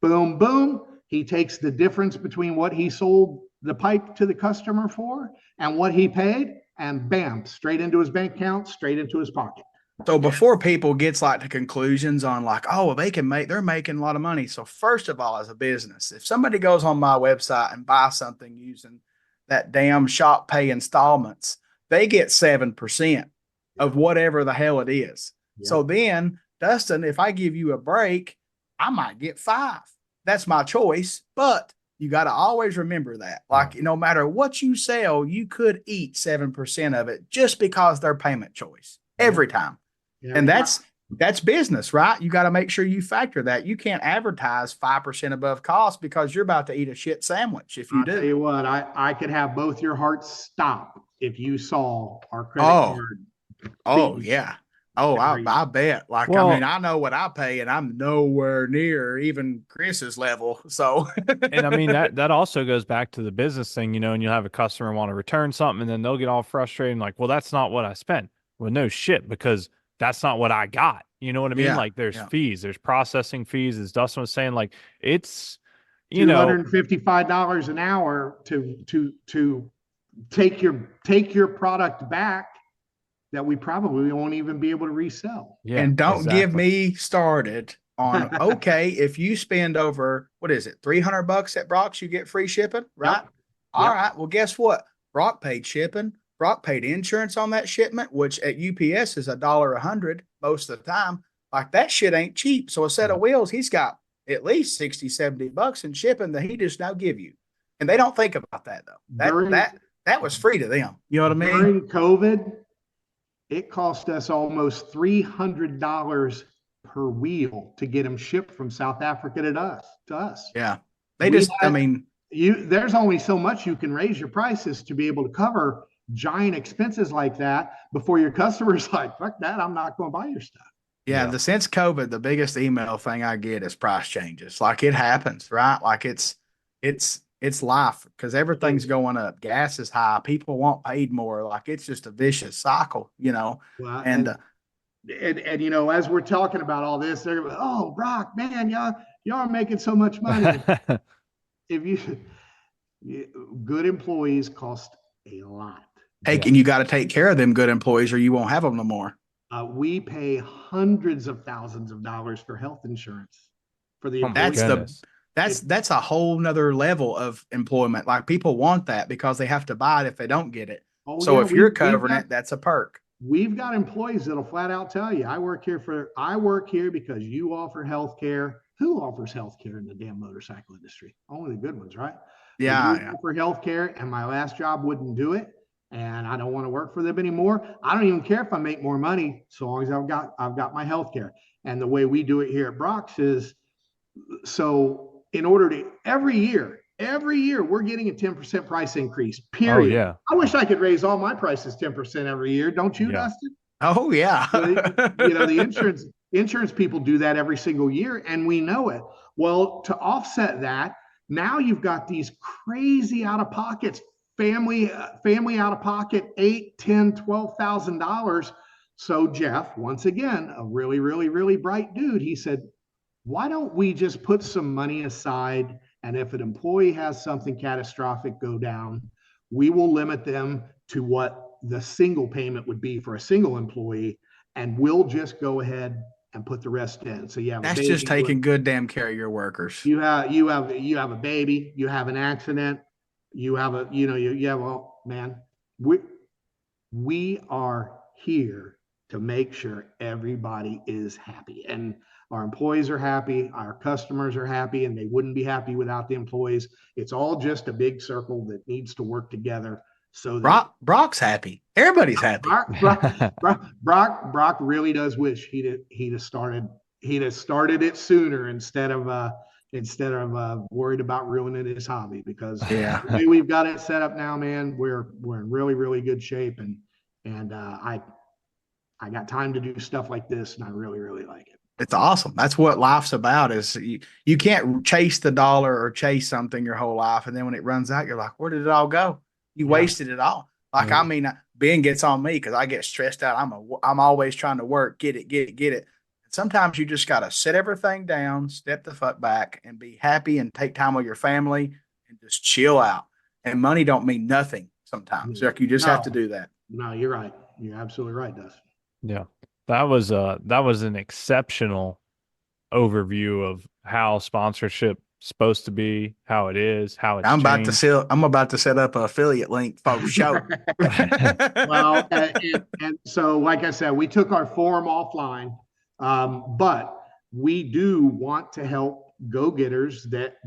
Boom, boom. He takes the difference between what he sold the pipe to the customer for and what he paid, and bam, straight into his bank account, straight into his pocket. So before people gets like to conclusions on like, oh, they're making a lot of money. So first of all, as a business, if somebody goes on my website and buys something using that damn shop pay installments, they get 7% of whatever the hell it is. Yeah. So then, Dustin, if I give you a break, I might get 5. That's my choice, but you got to always remember that. Like, no matter what you sell, you could eat 7% of it just because their payment choice every time. Yeah, And that's business, right? You got to make sure you factor that. You can't advertise 5% above cost because you're about to eat a shit sandwich if you I'll do. tell you what, I could have both your hearts stop if you saw our credit card. Oh, fees. yeah. Oh, I bet. Like, Well, I mean, I know what I pay, and I'm nowhere near even Chris's level. So, and I mean that also goes back to the business thing, and you'll have a customer want to return something, and then they'll get all frustrated and like, well, that's not what I spent. Well, no shit, because that's not what I got. You know what I mean? Yeah, Like there's yeah. fees, there's processing fees, as Dustin was saying. Like it's $255 an hour to take your product back that we probably won't even be able to resell. Yeah, and don't give exactly. me started on, okay, if you spend over, what is it, $300 at Brock's, you get free shipping, right? Yep. All Yep. right. Well, guess what? Brock paid shipping. Brock paid insurance on that shipment, which at UPS is $1.100 most of the time. Like that shit ain't cheap. So a set of wheels, he's got at least 60, $70 in shipping that he just now give you. And they don't think about that though. That was free to them. You know what I mean? During COVID, it cost us almost $300 per wheel to get them shipped from South Africa to us. Yeah. There's only so much you can raise your prices to be able to cover giant expenses like that before your customer's like, fuck that, I'm not going to buy your stuff. Yeah. Since COVID, the biggest email thing I get is price changes. Like it happens, right? Like it's life because everything's going up. Gas is high. People want paid more. Like it's just a vicious cycle, Well, and as we're talking about all this, they're going, oh, Brock, man, y'all are making so much money. Good employees cost a lot. And you got to take care of them good employees or you won't have them no more. We pay hundreds of thousands of dollars for health insurance for the employees. That's a whole nother level of employment. Like people want that because they have to buy it if they don't get it. If you're covering it, that's a perk. We've got employees that'll flat out tell you, I work here because you offer health care. Who offers health care in the damn motorcycle industry? Only the good ones, right? Yeah. Offer health care, and my last job wouldn't do it. And I don't want to work for them anymore. I don't even care if I make more money, so long as I've got my health care. And the way we do it here at Brock's is, so in order to every year we're getting a 10% price increase, period. Oh, yeah. I wish I could raise all my prices 10% every year. Don't you, Dustin? Oh yeah. The insurance people do that every single year, and we know it. Well, to offset that, now you've got these crazy out of pockets, family out of pocket, $8,000, $10,000, $12,000. So Jeff, once again, a really, really, really bright dude, he said, why don't we just put some money aside, and if an employee has something catastrophic go down, we will limit them to what the single payment would be for a single employee, and we'll just go ahead and put the rest in. So that's just taking good damn care of your workers. You have a baby, you have an accident, man, we are here to make sure everybody is happy, and our employees are happy, our customers are happy, and they wouldn't be happy without the employees. It's all just a big circle that needs to work together. So that Brock's happy. Everybody's happy. Brock really does wish he'd have started it sooner instead of instead of worried about ruining his hobby. Because Yeah. the way we've got it set up now, man, we're in really, really good shape, and I got time to do stuff like this, and I really, really like it. It's awesome. That's what life's about. Is you can't chase the dollar or chase something your whole life, and then when it runs out, you're like, where did it all go? You Yeah. wasted it all. Like, I mean, Ben gets on me because I get stressed out. I'm always trying to work, get it, get it, get it. Sometimes you just got to set everything down, step the fuck back, and be happy and take time with your family and just chill out. And money don't mean nothing sometimes. Like, you just have to do that. No, you're right. You're absolutely right, Dustin. Yeah. That was an exceptional overview of how sponsorship supposed to be, how it is, how it's changed. I'm about to set up an affiliate link for show. Well, and so, like I said, we took our form offline, but we do want to help go-getters that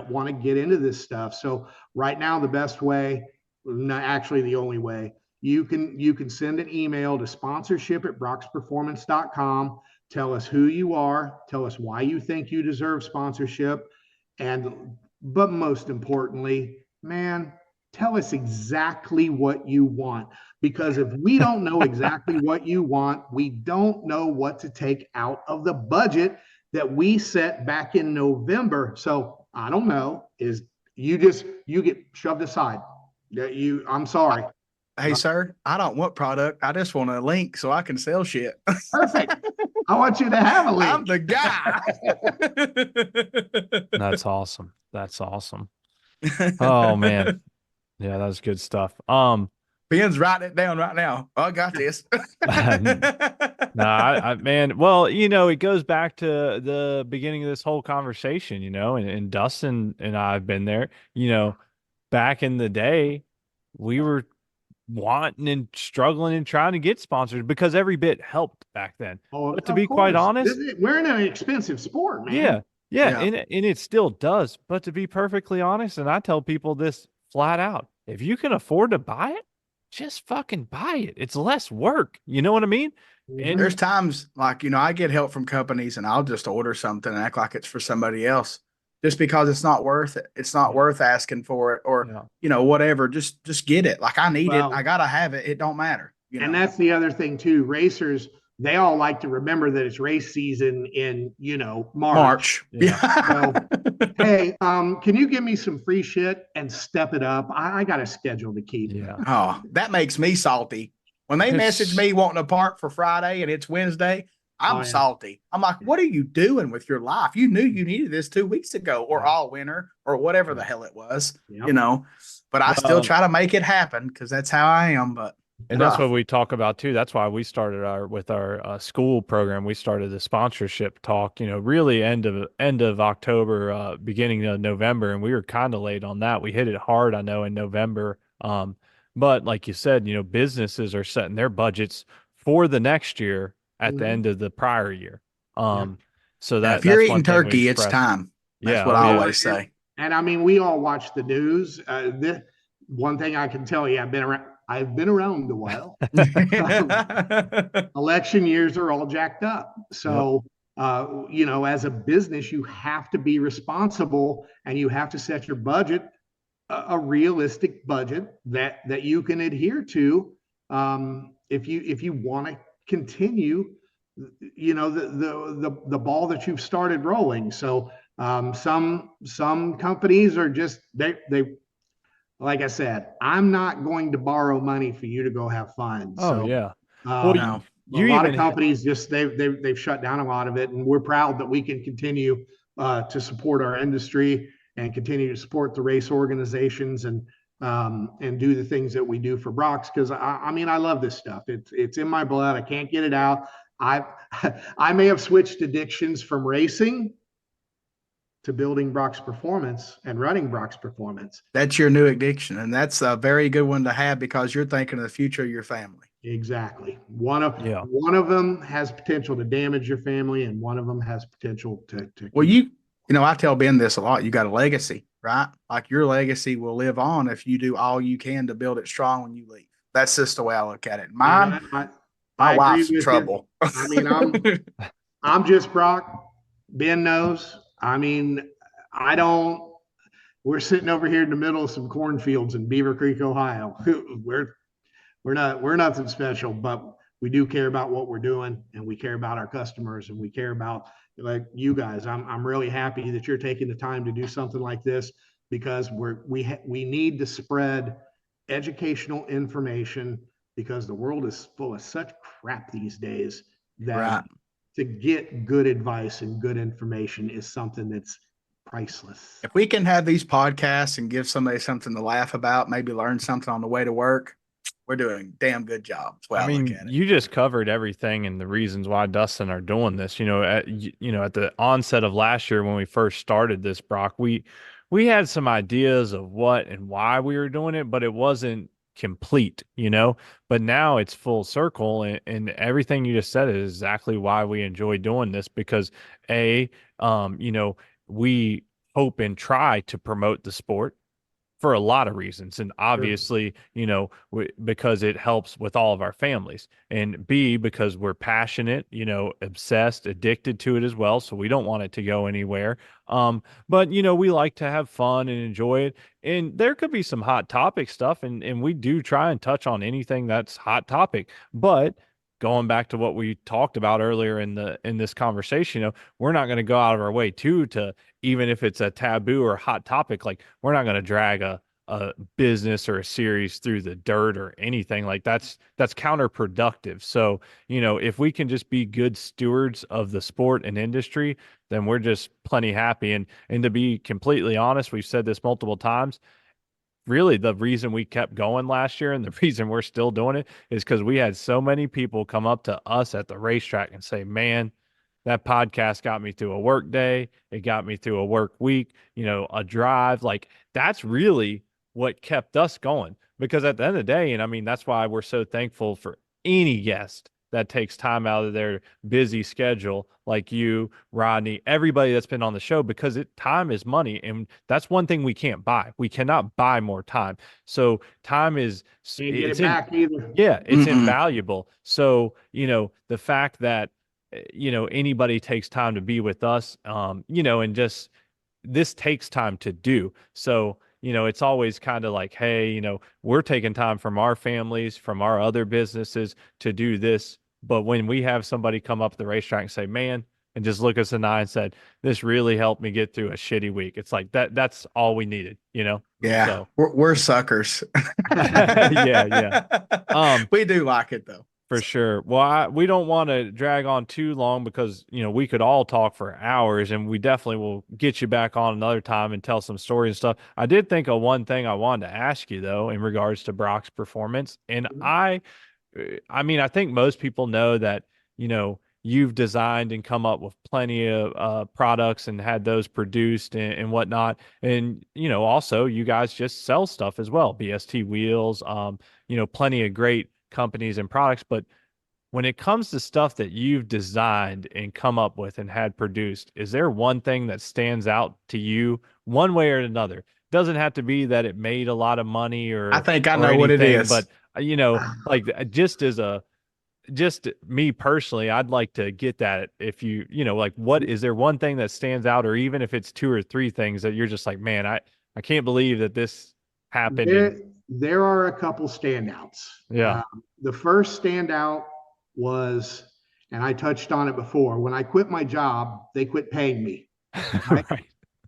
want to get into this stuff. So right now, the best way, not actually the only way, you can send an email to sponsorship@brocksperformance.com. Tell us who you are, tell us why you think you deserve sponsorship, but most importantly, man, tell us exactly what you want. Because if we don't know exactly what you want, we don't know what to take out of the budget that we set back in November. So I don't know, is you get shoved aside. I'm sorry. Hey, sir, I don't want product. I just want a link so I can sell shit. Perfect. I want you to have a link. I'm the guy. That's awesome. That's awesome. Oh man. Yeah, that's good stuff. Ben's writing it down right now. I got this. I man, well, it goes back to the beginning of this whole conversation, and Dustin and I have been there, back in the day, we were wanting and struggling and trying to get sponsors because every bit helped back then. But to be quite honest, we're in an expensive sport, man. Yeah. Yeah. And it still does. But to be perfectly honest, and I tell people this flat out, if you can afford to buy it, just fucking buy it. It's less work. You know what I mean? And There's times like, I get help from companies and I'll just order something and act like it's for somebody else just because it's not worth it. It's not worth asking for it or, whatever. Just get it. Like, I need it. I got to have it. It don't matter. And that's the other thing too. Racers, they all like to remember that it's race season in, March. Yeah. So, hey, can you give me some free shit and step it up? I got a schedule to keep. Yeah. Oh, that makes me salty. When they message me wanting a part for Friday and it's Wednesday, I'm salty. I'm like, what are you doing with your life? You knew you needed this 2 weeks ago or all winter or whatever the hell it was, but I still try to make it happen because that's how I am. And that's what we talk about too. That's why we started our school program. We started the sponsorship talk, really end of October, beginning of November. And we were kind of late on that. We hit it hard, I know, in November. But like you said, businesses are setting their budgets for the next year at the end of the prior year. So that if you're eating turkey, it's time. That's what I always say. And I mean, we all watch the news. One thing I can tell you, I've been around a while. Election years are all jacked up. So, as a business, you have to be responsible and you have to set your budget, a realistic budget that you can adhere to. If you want to continue, the ball that you've started rolling. So, some companies are just, they like I said, I'm not going to borrow money for you to go have fun. Oh, so, yeah. Well, a lot of companies they've shut down a lot of it, and we're proud that we can continue to support our industry and continue to support the race organizations and do the things that we do for Brock's, because I mean, I love this stuff. It's in my blood. I can't get it out. I may have switched addictions from racing to building Brock's Performance and running Brock's Performance. That's your new addiction. And that's a very good one to have because you're thinking of the future of your family. Exactly. One of them has potential to damage your family, and one of them has potential to well, I tell Ben this a lot. You got a legacy, right? Like, your legacy will live on if you do all you can to build it strong when you leave. That's just the way I look at it. Mine, my wife's in trouble. I mean, I'm just Brock. Ben knows. I mean, I don't. We're sitting over here in the middle of some cornfields in Beaver Creek, Ohio. We're nothing special, but we do care about what we're doing, and we care about our customers, and we care about like you guys. I'm really happy that you're taking the time to do something like this because we need to spread educational information because the world is full of such crap these days that Right. to get good advice and good information is something that's priceless. If we can have these podcasts and give somebody something to laugh about, maybe learn something on the way to work, we're doing a damn good job. That's the way I I look mean, at it. you just covered everything and the reasons why Dustin are doing this. At the onset of last year when we first started this, Brock, we had some ideas of what and why we were doing it, but it wasn't complete. But now it's full circle, and everything you just said is exactly why we enjoy doing this because A, we hope and try to promote the sport for a lot of reasons. And Sure. obviously, because it helps with all of our families. And B, because we're passionate, obsessed, addicted to it as well. So we don't want it to go anywhere. But, we like to have fun and enjoy it. And there could be some hot topic stuff. And we do try and touch on anything that's hot topic. But going back to what we talked about earlier in this conversation, we're not going to go out of our way to even if it's a taboo or hot topic, like we're not going to drag a business or a series through the dirt or anything like that's counterproductive. So, if we can just be good stewards of the sport and industry, then we're just plenty happy. And to be completely honest, we've said this multiple times, really the reason we kept going last year and the reason we're still doing it is because we had so many people come up to us at the racetrack and say, man, that podcast got me through a work day. It got me through a work week, a drive. Like that's really what kept us going because at the end of the day, and I mean, that's why we're so thankful for any guest that takes time out of their busy schedule, like you, Rodney, everybody that's been on the show, because time is money, and that's one thing we can't buy. We cannot buy more time. So time is Can't get it's it in back either. yeah, it's Mm-mm. invaluable. So the fact that anybody takes time to be with us, and just this takes time to do. So, it's always kind of like, hey, we're taking time from our families, from our other businesses to do this. But when we have somebody come up the racetrack and say, man, and just look us in the eye and said, this really helped me get through a shitty week. It's like that's all we needed. Yeah, So we're suckers. yeah, yeah. Um, We do like it though. for So, sure. Well, we don't want to drag on too long because, we could all talk for hours and we definitely will get you back on another time and tell some stories and stuff. I did think of one thing I wanted to ask you though, in regards to Brock's performance. And I mean, I think most people know that, you've designed and come up with plenty of products and had those produced and whatnot. And, also you guys just sell stuff as well, BST wheels, plenty of great companies and products. But when it comes to stuff that you've designed and come up with and had produced, is there one thing that stands out to you one way or another? Doesn't have to be that it made a lot of money I or think I or know what it anything, is. but like just me personally, I'd like to get that if like what is there one thing that stands out, or even if it's two or three things that you're just like, man, I can't believe that this happened. And There are a couple standouts. yeah. The first standout was, and I touched on it before, when I quit my job, they quit paying me. Right? Right.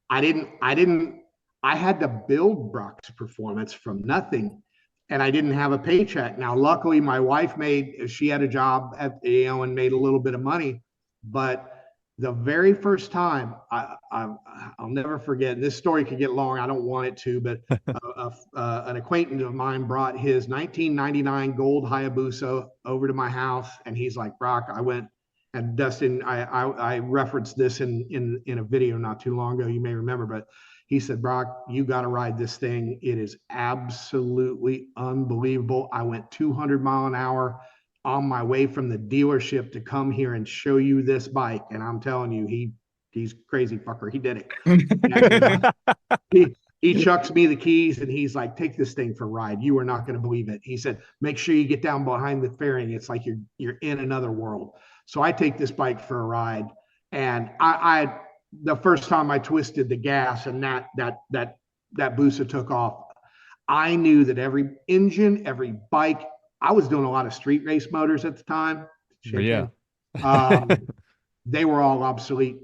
I didn't, I had to build Brock's performance from nothing and I didn't have a paycheck. Now, luckily, my wife she had a job and made a little bit of money. But the very first time, I'll never forget, this story could get long. I don't want it to, but an acquaintance of mine brought his 1999 gold Hayabusa over to my house. And he's like, Brock, I went, and Dustin, I referenced this in a video not too long ago. You may remember, but he said, Brock, you got to ride this thing. It is absolutely unbelievable. I went 200 mile an hour on my way from the dealership to come here and show you this bike. And I'm telling you, he's crazy fucker. He did it. And he chucks me the keys and he's like, take this thing for a ride. You are not going to believe it. He said, make sure you get down behind the fairing. It's like you're in another world. So I take this bike for a ride and the first time I twisted the gas and that Busa took off, I knew that every engine, every bike, I was doing a lot of street race motors at the time. Yeah. Um, they were all obsolete.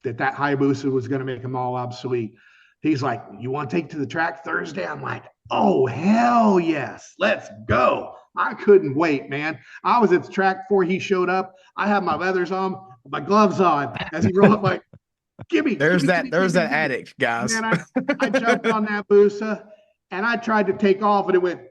That Hayabusa was going to make them all obsolete. He's like, "You want to take to the track Thursday?" I'm like, "Oh hell yes, let's go!" I couldn't wait, man. I was at the track before he showed up. I had my leathers on, my gloves on, as he rolled up, like, "Gimme, There's gimme, that. gimme, There's gimme, that gimme." addict, guys. Man, I jumped on that Busa and I tried to take off, and it went.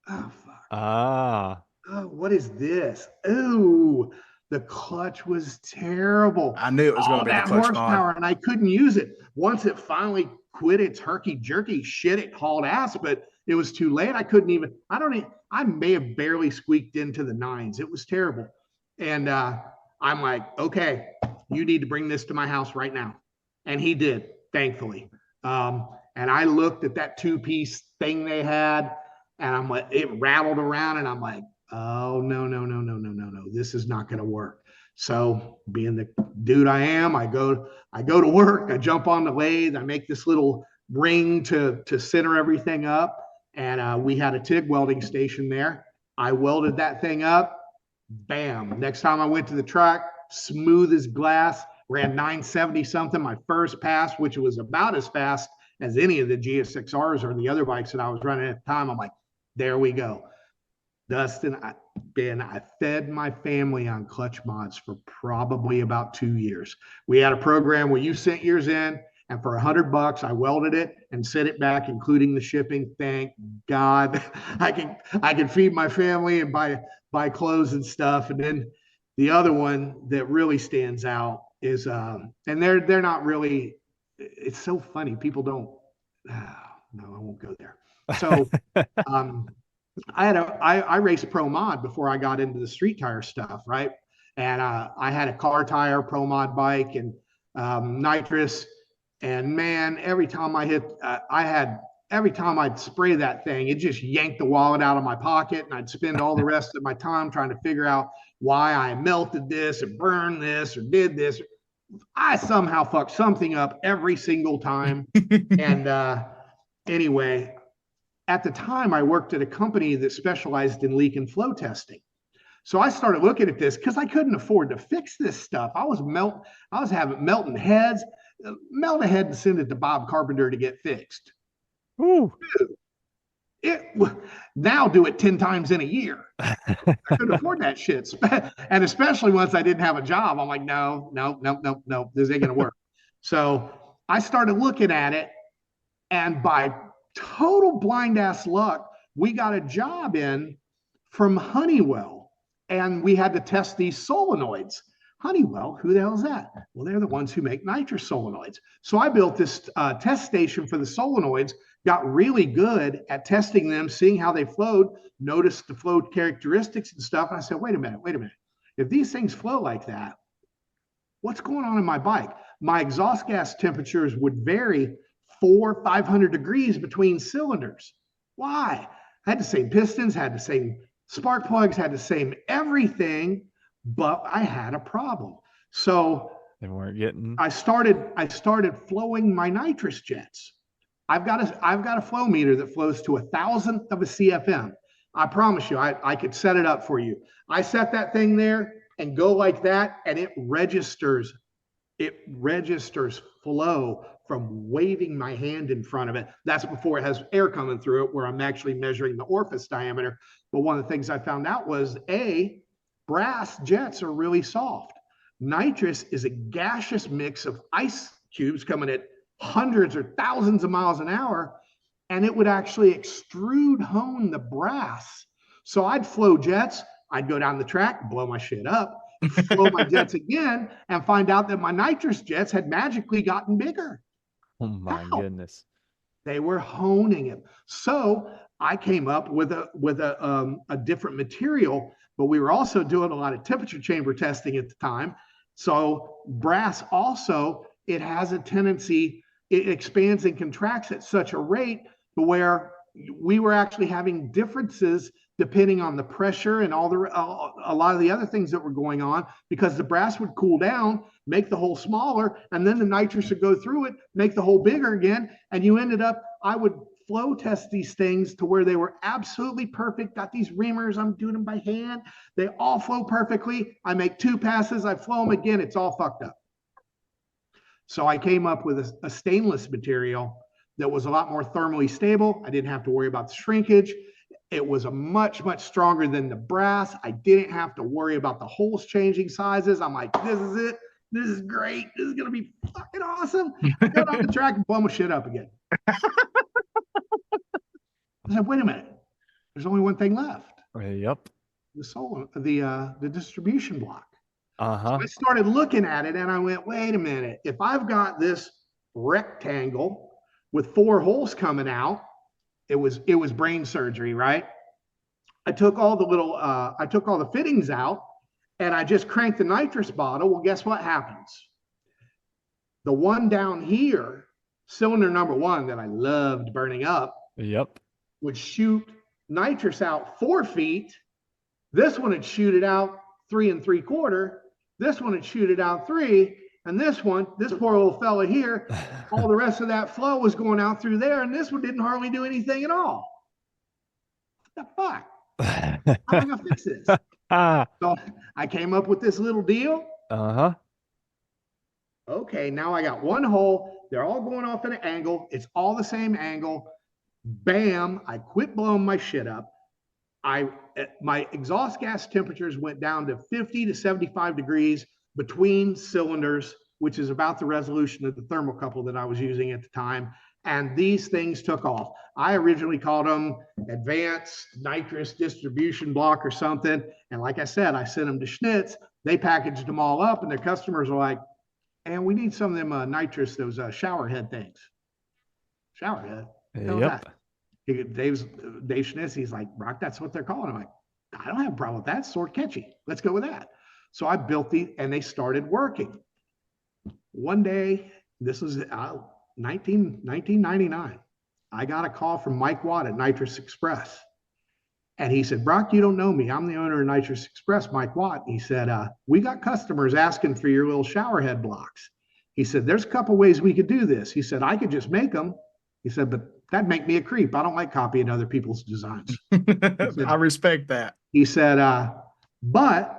Oh fuck. Ah. Oh, what is this? Ooh, the clutch was terrible. I knew it was going All to be the that clutch mod. horsepower, and I couldn't use it. Once it finally quit its herky jerky shit, it hauled ass, but it was too late. I couldn't even, I may have barely squeaked into the nines. It was terrible. And I'm like, okay, you need to bring this to my house right now. And he did, thankfully. And I looked at that two-piece thing they had, and I'm like, it rattled around, and I'm like, oh, no. This is not going to work. So being the dude I am, I go to work, I jump on the lathe, I make this little ring to center everything up. And we had a TIG welding station there. I welded that thing up. Bam. Next time I went to the track, smooth as glass, ran 970 something my first pass, which was about as fast as any of the GS6Rs or the other bikes that I was running at the time. I'm like, there we go. Dustin, I fed my family on clutch mods for probably about 2 years. We had a program where you sent yours in, and for $100, I welded it and sent it back, including the shipping. Thank God, I can feed my family and buy clothes and stuff. And then the other one that really stands out is, and they're not really. It's so funny. People don't. No, I won't go there. So. I raced pro mod before I got into the street tire stuff, right? And I had a car tire pro mod bike and nitrous. And man, every time every time I'd spray that thing, it just yanked the wallet out of my pocket, and I'd spend all the rest of my time trying to figure out why I melted this or burned this or did this. I somehow fucked something up every single time. And anyway, at the time, I worked at a company that specialized in leak and flow testing. So I started looking at this because I couldn't afford to fix this stuff. I was having melting heads, melt a head and send it to Bob Carpenter to get fixed. Ooh. Now do it 10 times in a year. I couldn't afford that shit. And especially once I didn't have a job, I'm like, no, this ain't gonna work. So I started looking at it, and by total blind ass luck, we got a job in from Honeywell, and we had to test these solenoids. Honeywell, who the hell is that? Well, they're the ones who make nitrous solenoids. So I built this test station for the solenoids, got really good at testing them, seeing how they flowed, noticed the flow characteristics and stuff. And I said, wait a minute. If these things flow like that, what's going on in my bike? My exhaust gas temperatures would vary 400-500 degrees between cylinders. Why? I had the same pistons, had the same spark plugs, had the same everything, but I had a problem. So they weren't getting. I started flowing my nitrous jets. I've got a flow meter that flows to 1,000th of a CFM. I promise you, I could set it up for you. I set that thing there and go like that, and it registers flow from waving my hand in front of it. That's before it has air coming through it, where I'm actually measuring the orifice diameter. But one of the things I found out was brass jets are really soft. Nitrous is a gaseous mix of ice cubes coming at hundreds or thousands of miles an hour, and it would actually extrude hone the brass. So I'd flow jets, I'd go down the track, blow my shit up, flow my jets again, and find out that my nitrous jets had magically gotten bigger. Oh my goodness. They were honing it. So I came up with a different material, but we were also doing a lot of temperature chamber testing at the time. So brass also, it has a tendency, it expands and contracts at such a rate to where we were actually having differences depending on the pressure and all the a lot of the other things that were going on, because the brass would cool down, make the hole smaller, and then the nitrous would go through it, make the hole bigger again, and you ended up, I would flow test these things to where they were absolutely perfect. Got these reamers, I'm doing them by hand. They all flow perfectly. I make 2 passes, I flow them again, it's all fucked up. So I came up with a stainless material that was a lot more thermally stable. I didn't have to worry about the shrinkage. It was a much, much stronger than the brass. I didn't have to worry about the holes changing sizes. I'm like, this is it. This is great. This is going to be fucking awesome. I got on the track and blow my shit up again. I said, wait a minute. There's only one thing left. Yep. The distribution block. Uh-huh. So I started looking at it and I went, wait a minute. If I've got this rectangle with 4 holes coming out, it was brain surgery, right? I took all the fittings out and I just cranked the nitrous bottle. Well, guess what happens? The one down here, cylinder number 1 that I loved burning up, Yep. would shoot nitrous out 4 feet. This one would shoot it out 3 3/4. This one would shoot it out 3. And this poor little fella here, all the rest of that flow was going out through there, and this one didn't hardly do anything at all. What the fuck? How am I gonna fix this? So I came up with this little deal. Uh-huh. Okay, now I got 1 hole. They're all going off at an angle. It's all the same angle. Bam! I quit blowing my shit up. My exhaust gas temperatures went down to 50 to 75 degrees between cylinders, which is about the resolution of the thermocouple that I was using at the time. And these things took off. I originally called them advanced nitrous distribution block or something. And like I said, I sent them to Schnitz. They packaged them all up and their customers were like, and we need some of them nitrous, those shower head things. Shower head? Yep. Dave Schnitz, he's like, Brock, that's what they're calling. I'm like, I don't have a problem with that. It's sort of catchy. Let's go with that. So I built these and they started working. One day, this was 1999, I got a call from Mike Watt at Nitrous Express. And he said, Brock, you don't know me. I'm the owner of Nitrous Express, Mike Watt. He said, we got customers asking for your little shower head blocks. He said, there's a couple ways we could do this. He said, I could just make them. He said, but that'd make me a creep. I don't like copying other people's designs. Said, I respect that. He said, but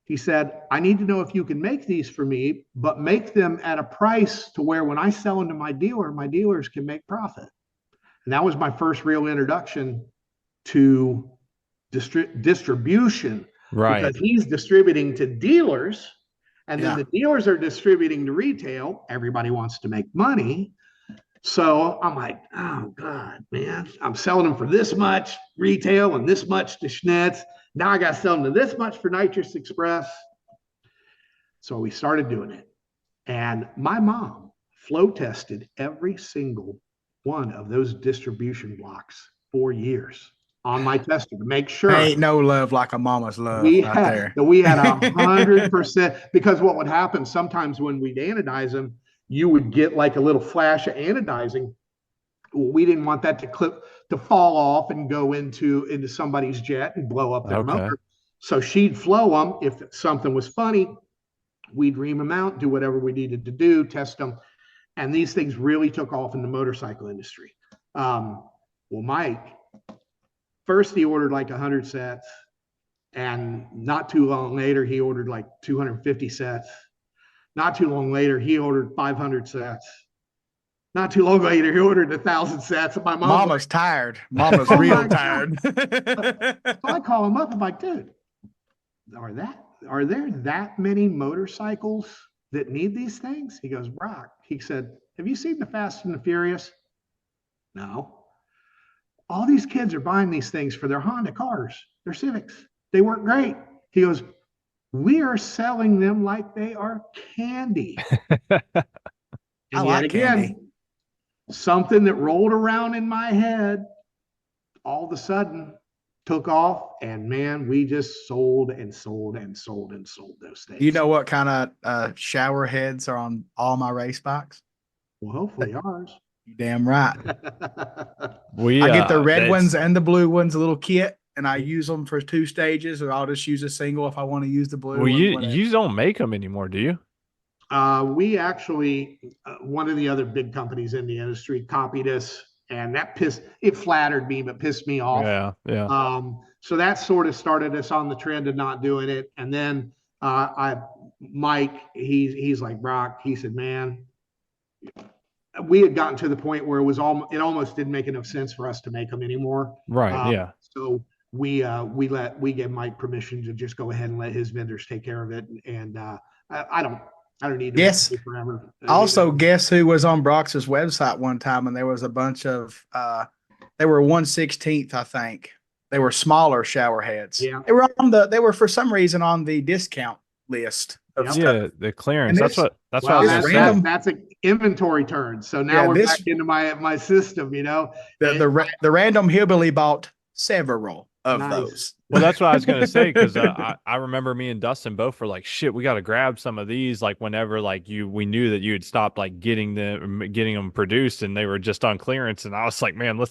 he said, I need to know if you can make these for me, but make them at a price to where when I sell them to my dealers can make profit. And that was my first real introduction to distribution. Right. Because he's distributing to dealers, and then Yeah. the dealers are distributing to retail. Everybody wants to make money. So I'm like, oh God, man, I'm selling them for this much retail and this much to Schnitz. Now I got to sell them to this much for Nitrous Express. So we started doing it. And my mom flow tested every single one of those distribution blocks for years on my tester to make sure. Ain't no love like a mama's love We right had, there. we had 100%, because what would happen sometimes when we'd anodize them, you would get like a little flash of anodizing. We didn't want that to fall off and go into somebody's jet and blow up their motor. So she'd flow them. If something was funny, we'd ream them out, do whatever we needed to do, test them. And these things really took off in the motorcycle industry. Well, Mike, first he ordered like 100 sets, and not too long later, he ordered like 250 sets. Not too long later, he ordered 500 sets. Not too long later, he ordered 1,000 sets. And my Mama's tired. Mama's Oh real my tired. So I call him up. I'm like, dude, are there that many motorcycles that need these things? He goes, Brock. He said, have you seen the Fast and the Furious? No. All these kids are buying these things for their Honda cars, their Civics. They work great. He goes, we are selling them like they are candy. I like candy. Something that rolled around in my head all of a sudden took off, and man, we just sold and sold and sold and sold those things. You know what kind of shower heads are on all my race bikes? Well, hopefully ours. You damn right. We I get the red ones and the blue ones, a little kit. and I use them for 2 stages, or I'll just use a single if I want to use the blue Well, one. you Whatever. you don't make them anymore, do you? We actually, one of the other big companies in the industry copied us, and it flattered me, but pissed me off. Yeah, yeah. So that sort of started us on the trend of not doing it. And then Mike, he's like, Brock, he said, man, we had gotten to the point where it almost didn't make enough sense for us to make them anymore. Right. Yeah. So we gave Mike permission to just go ahead and let his vendors take care of it. And I don't need to Yes. make it forever. Also, guess who was on Brock's website one time, and there was a bunch of they were 1/16th, I think. They were smaller shower heads. Yeah. They were for some reason on the discount list of Yep. stuff. Yeah, the clearance. And That's what I was Well, gonna say. that's an inventory turn. So now Yeah, we're this- back into my system, you know. The random hillbilly bought several of Nice. those. Well, that's what I was gonna say, because I remember me and Dustin both were like, "Shit, we got to grab some of these." Like whenever we knew that you had stopped like getting them produced, and they were just on clearance, and I was like, "Man,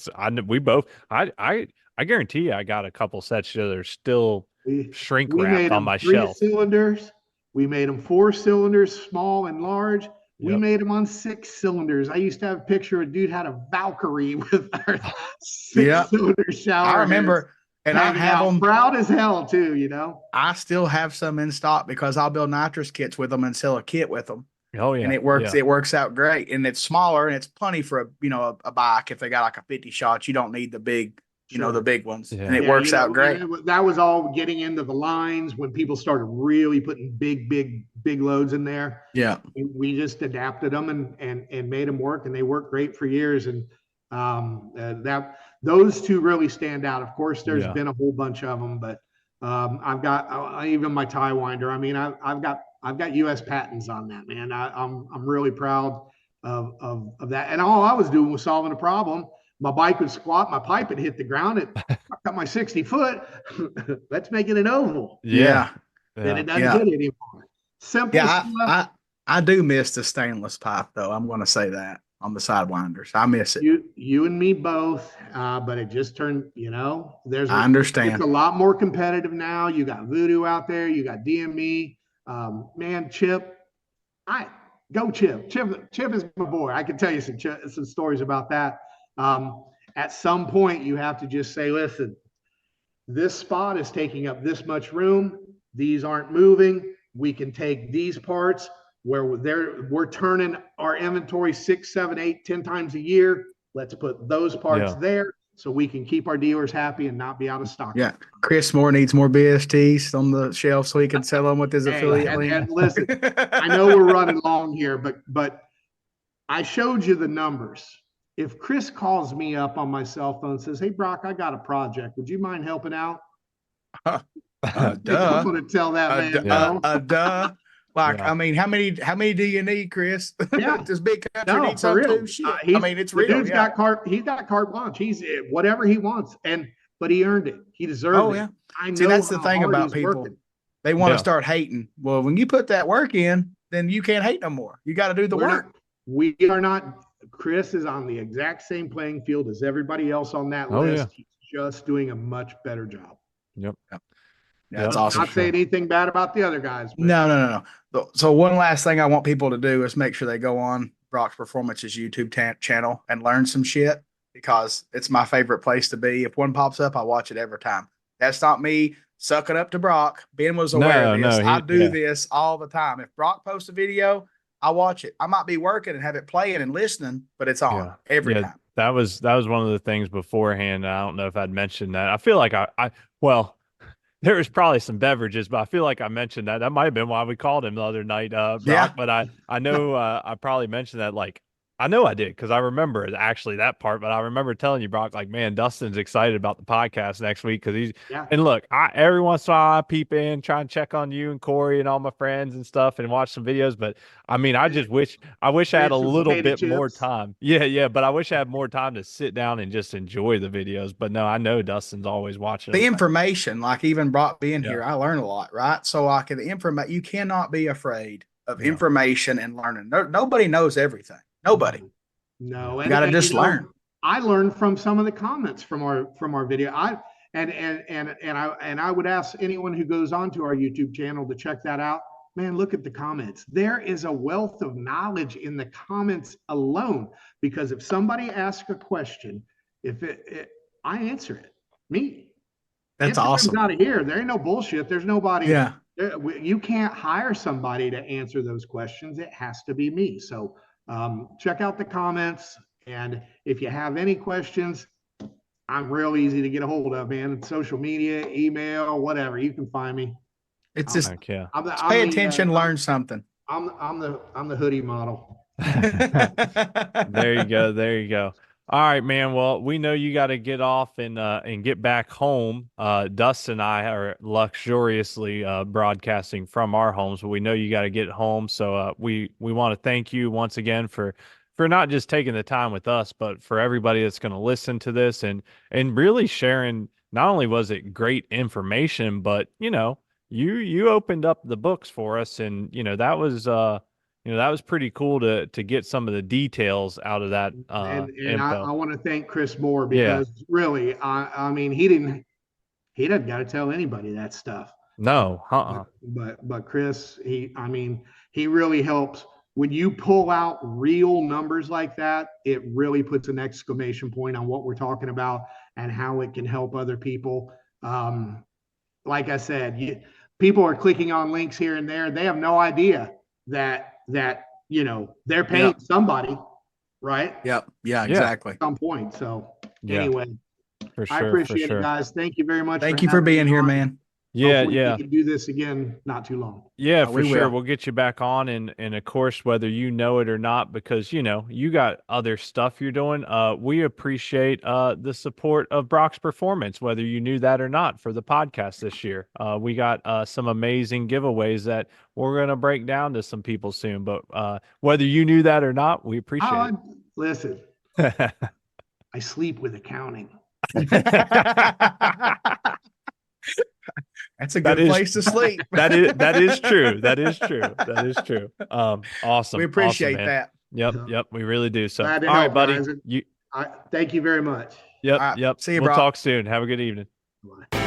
I guarantee you, I got a couple sets that are still shrink We wrapped made on them my 3 shelf." cylinders. We made them 4 cylinders, small and large. We Yep. made them on 6 cylinders. I used to have a picture of a dude had a Valkyrie with our 6-cylinder shower. I remember, heads and I hanging have out, them. proud as hell too, you know. I still have some in stock because I'll build nitrous kits with them and sell a kit with them. Oh yeah, And it works. Yeah. It works out great, and it's smaller, and it's plenty for a bike. If they got like a 50 shot, you don't need the big, Sure. the big ones, Yeah. and it works out great. That was all getting into the lines when people started really putting big loads in there. Yeah, We just adapted them and made them work, and they worked great for years. And those two really stand out. Of course, there's been a whole bunch of them, but I've got even my tie winder. I mean, I've got U.S. patents on that, man. I'm really proud of that. And all I was doing was solving a problem. My bike would squat, my pipe would hit the ground. I got my 60 foot. Let's make it an oval. yeah. Then it doesn't hit anymore. Simple stuff. I do miss the stainless pipe, though. I'm going to say that on the sidewinders. I miss it. You and me both, but it just turned, I understand. It's a lot more competitive now. You got Voodoo out there. You got DME. Man, Chip. Chip is my boy. I can tell you some stories about that. At some point, you have to just say, listen, this spot is taking up this much room. These aren't moving. We can take these parts where we're turning our inventory 6, 7, 8, 10 times a year. Let's put those parts there so we can keep our dealers happy and not be out of stock. Yeah. Chris Moore needs more BSTs on the shelf so he can sell them with his affiliate link. And listen, I know we're running long here, but I showed you the numbers. If Chris calls me up on my cell phone and says, "Hey, Brock, I got a project. Would you mind helping out?" Duh. I'm going to tell that man no. Duh. I mean, how many do you need, Chris? Yeah. This big country No, needs for some real. too. Shit. I mean, it's real. He's got carte blanche. He's whatever he wants, but he earned it. He deserved it. Yeah. I know. See, that's the thing hard about he's people. working. They want to start hating. Well, when you put that work in, then you can't hate no more. You got to do the work. We are not. Chris is on the exact same playing field as everybody else on that list. Yeah. He's just doing a much better job. Yep. Yeah, that's awesome. Not saying anything bad about the other guys. But No. So one last thing I want people to do is make sure they go on Brock's Performance's YouTube channel and learn some shit, because it's my favorite place to be. If one pops up, I watch it every time. That's not me sucking up to Brock. Ben was aware of this. I do this all the time. If Brock posts a video, I watch it. I might be working and have it playing and listening, but it's on every time. That was one of the things beforehand. I don't know if I'd mentioned that. I feel like there was probably some beverages, but I feel like I mentioned that. That might have been why we called him the other night, Brock. But I know I probably mentioned that. Like, I know I did, because I remember actually that part. But I remember telling you, Brock, like, man, Dustin's excited about the podcast next week, because he's and look, every once in a while I peep in, try and check on you and Corey and all my friends and stuff, and watch some videos. But I mean, I wish I had a little bit more time. Yeah, but I wish I had more time to sit down and just enjoy the videos. But no, I know Dustin's always watching the information. Like, even Brock being here, I learn a lot, right? So like the information, you cannot be afraid of information and learning. Nobody knows everything. Nobody. No, you got to just learn. I learned from some of the comments from our video. And I would ask anyone who goes onto our YouTube channel to check that out. Man, look at the comments. There is a wealth of knowledge in the comments alone, because if somebody asks a question, if I answer it, me. That's Instagram's awesome. out of here. There ain't no bullshit. There's nobody. Yeah. You can't hire somebody to answer those questions. It has to be me. So check out the comments. And if you have any questions, I'm real easy to get a hold of, man. Social media, email, whatever. You can find me. It's just Yeah. pay attention, learn something. I'm the hoodie model. There you go. There you go. All right, man. Well, we know you got to get off and get back home. Dustin and I are luxuriously broadcasting from our homes, but we know you got to get home. So we want to thank you once again for not just taking the time with us, but for everybody that's going to listen to this and really sharing. Not only was it great information, but you opened up the books for us, and that was that was pretty cool to get some of the details out of that And info. I want to thank Chris Moore, because really, I mean, he doesn't got to tell anybody that stuff. No, But Chris, he really helps. When you pull out real numbers like that, it really puts an exclamation point on what we're talking about and how it can help other people. Like I said, people are clicking on links here and there. They have no idea that they're paying somebody, right? Yep. Yeah, exactly. At some point. So Yeah, anyway, for sure. I appreciate it, guys. Thank you very much. Thank you for being here, man. Yeah, Hopefully yeah. we can do this again not too long. Yeah, for we sure. will. We'll get you back on, and of course, whether you know it or not, because you got other stuff you're doing. We appreciate the support of Brock's Performance, whether you knew that or not, for the podcast this year. We got some amazing giveaways that we're gonna break down to some people soon. But whether you knew that or not, we appreciate Listen, it. I sleep with accounting. That's a good place to sleep. That is true. That is true. That is true. Awesome. We appreciate awesome, that. Yep. We really do. So, all Glad to right, help, buddy. guys. Thank you very much. Yep. All right. Yep. See you, We'll Brock. talk soon. Have a good evening. Bye.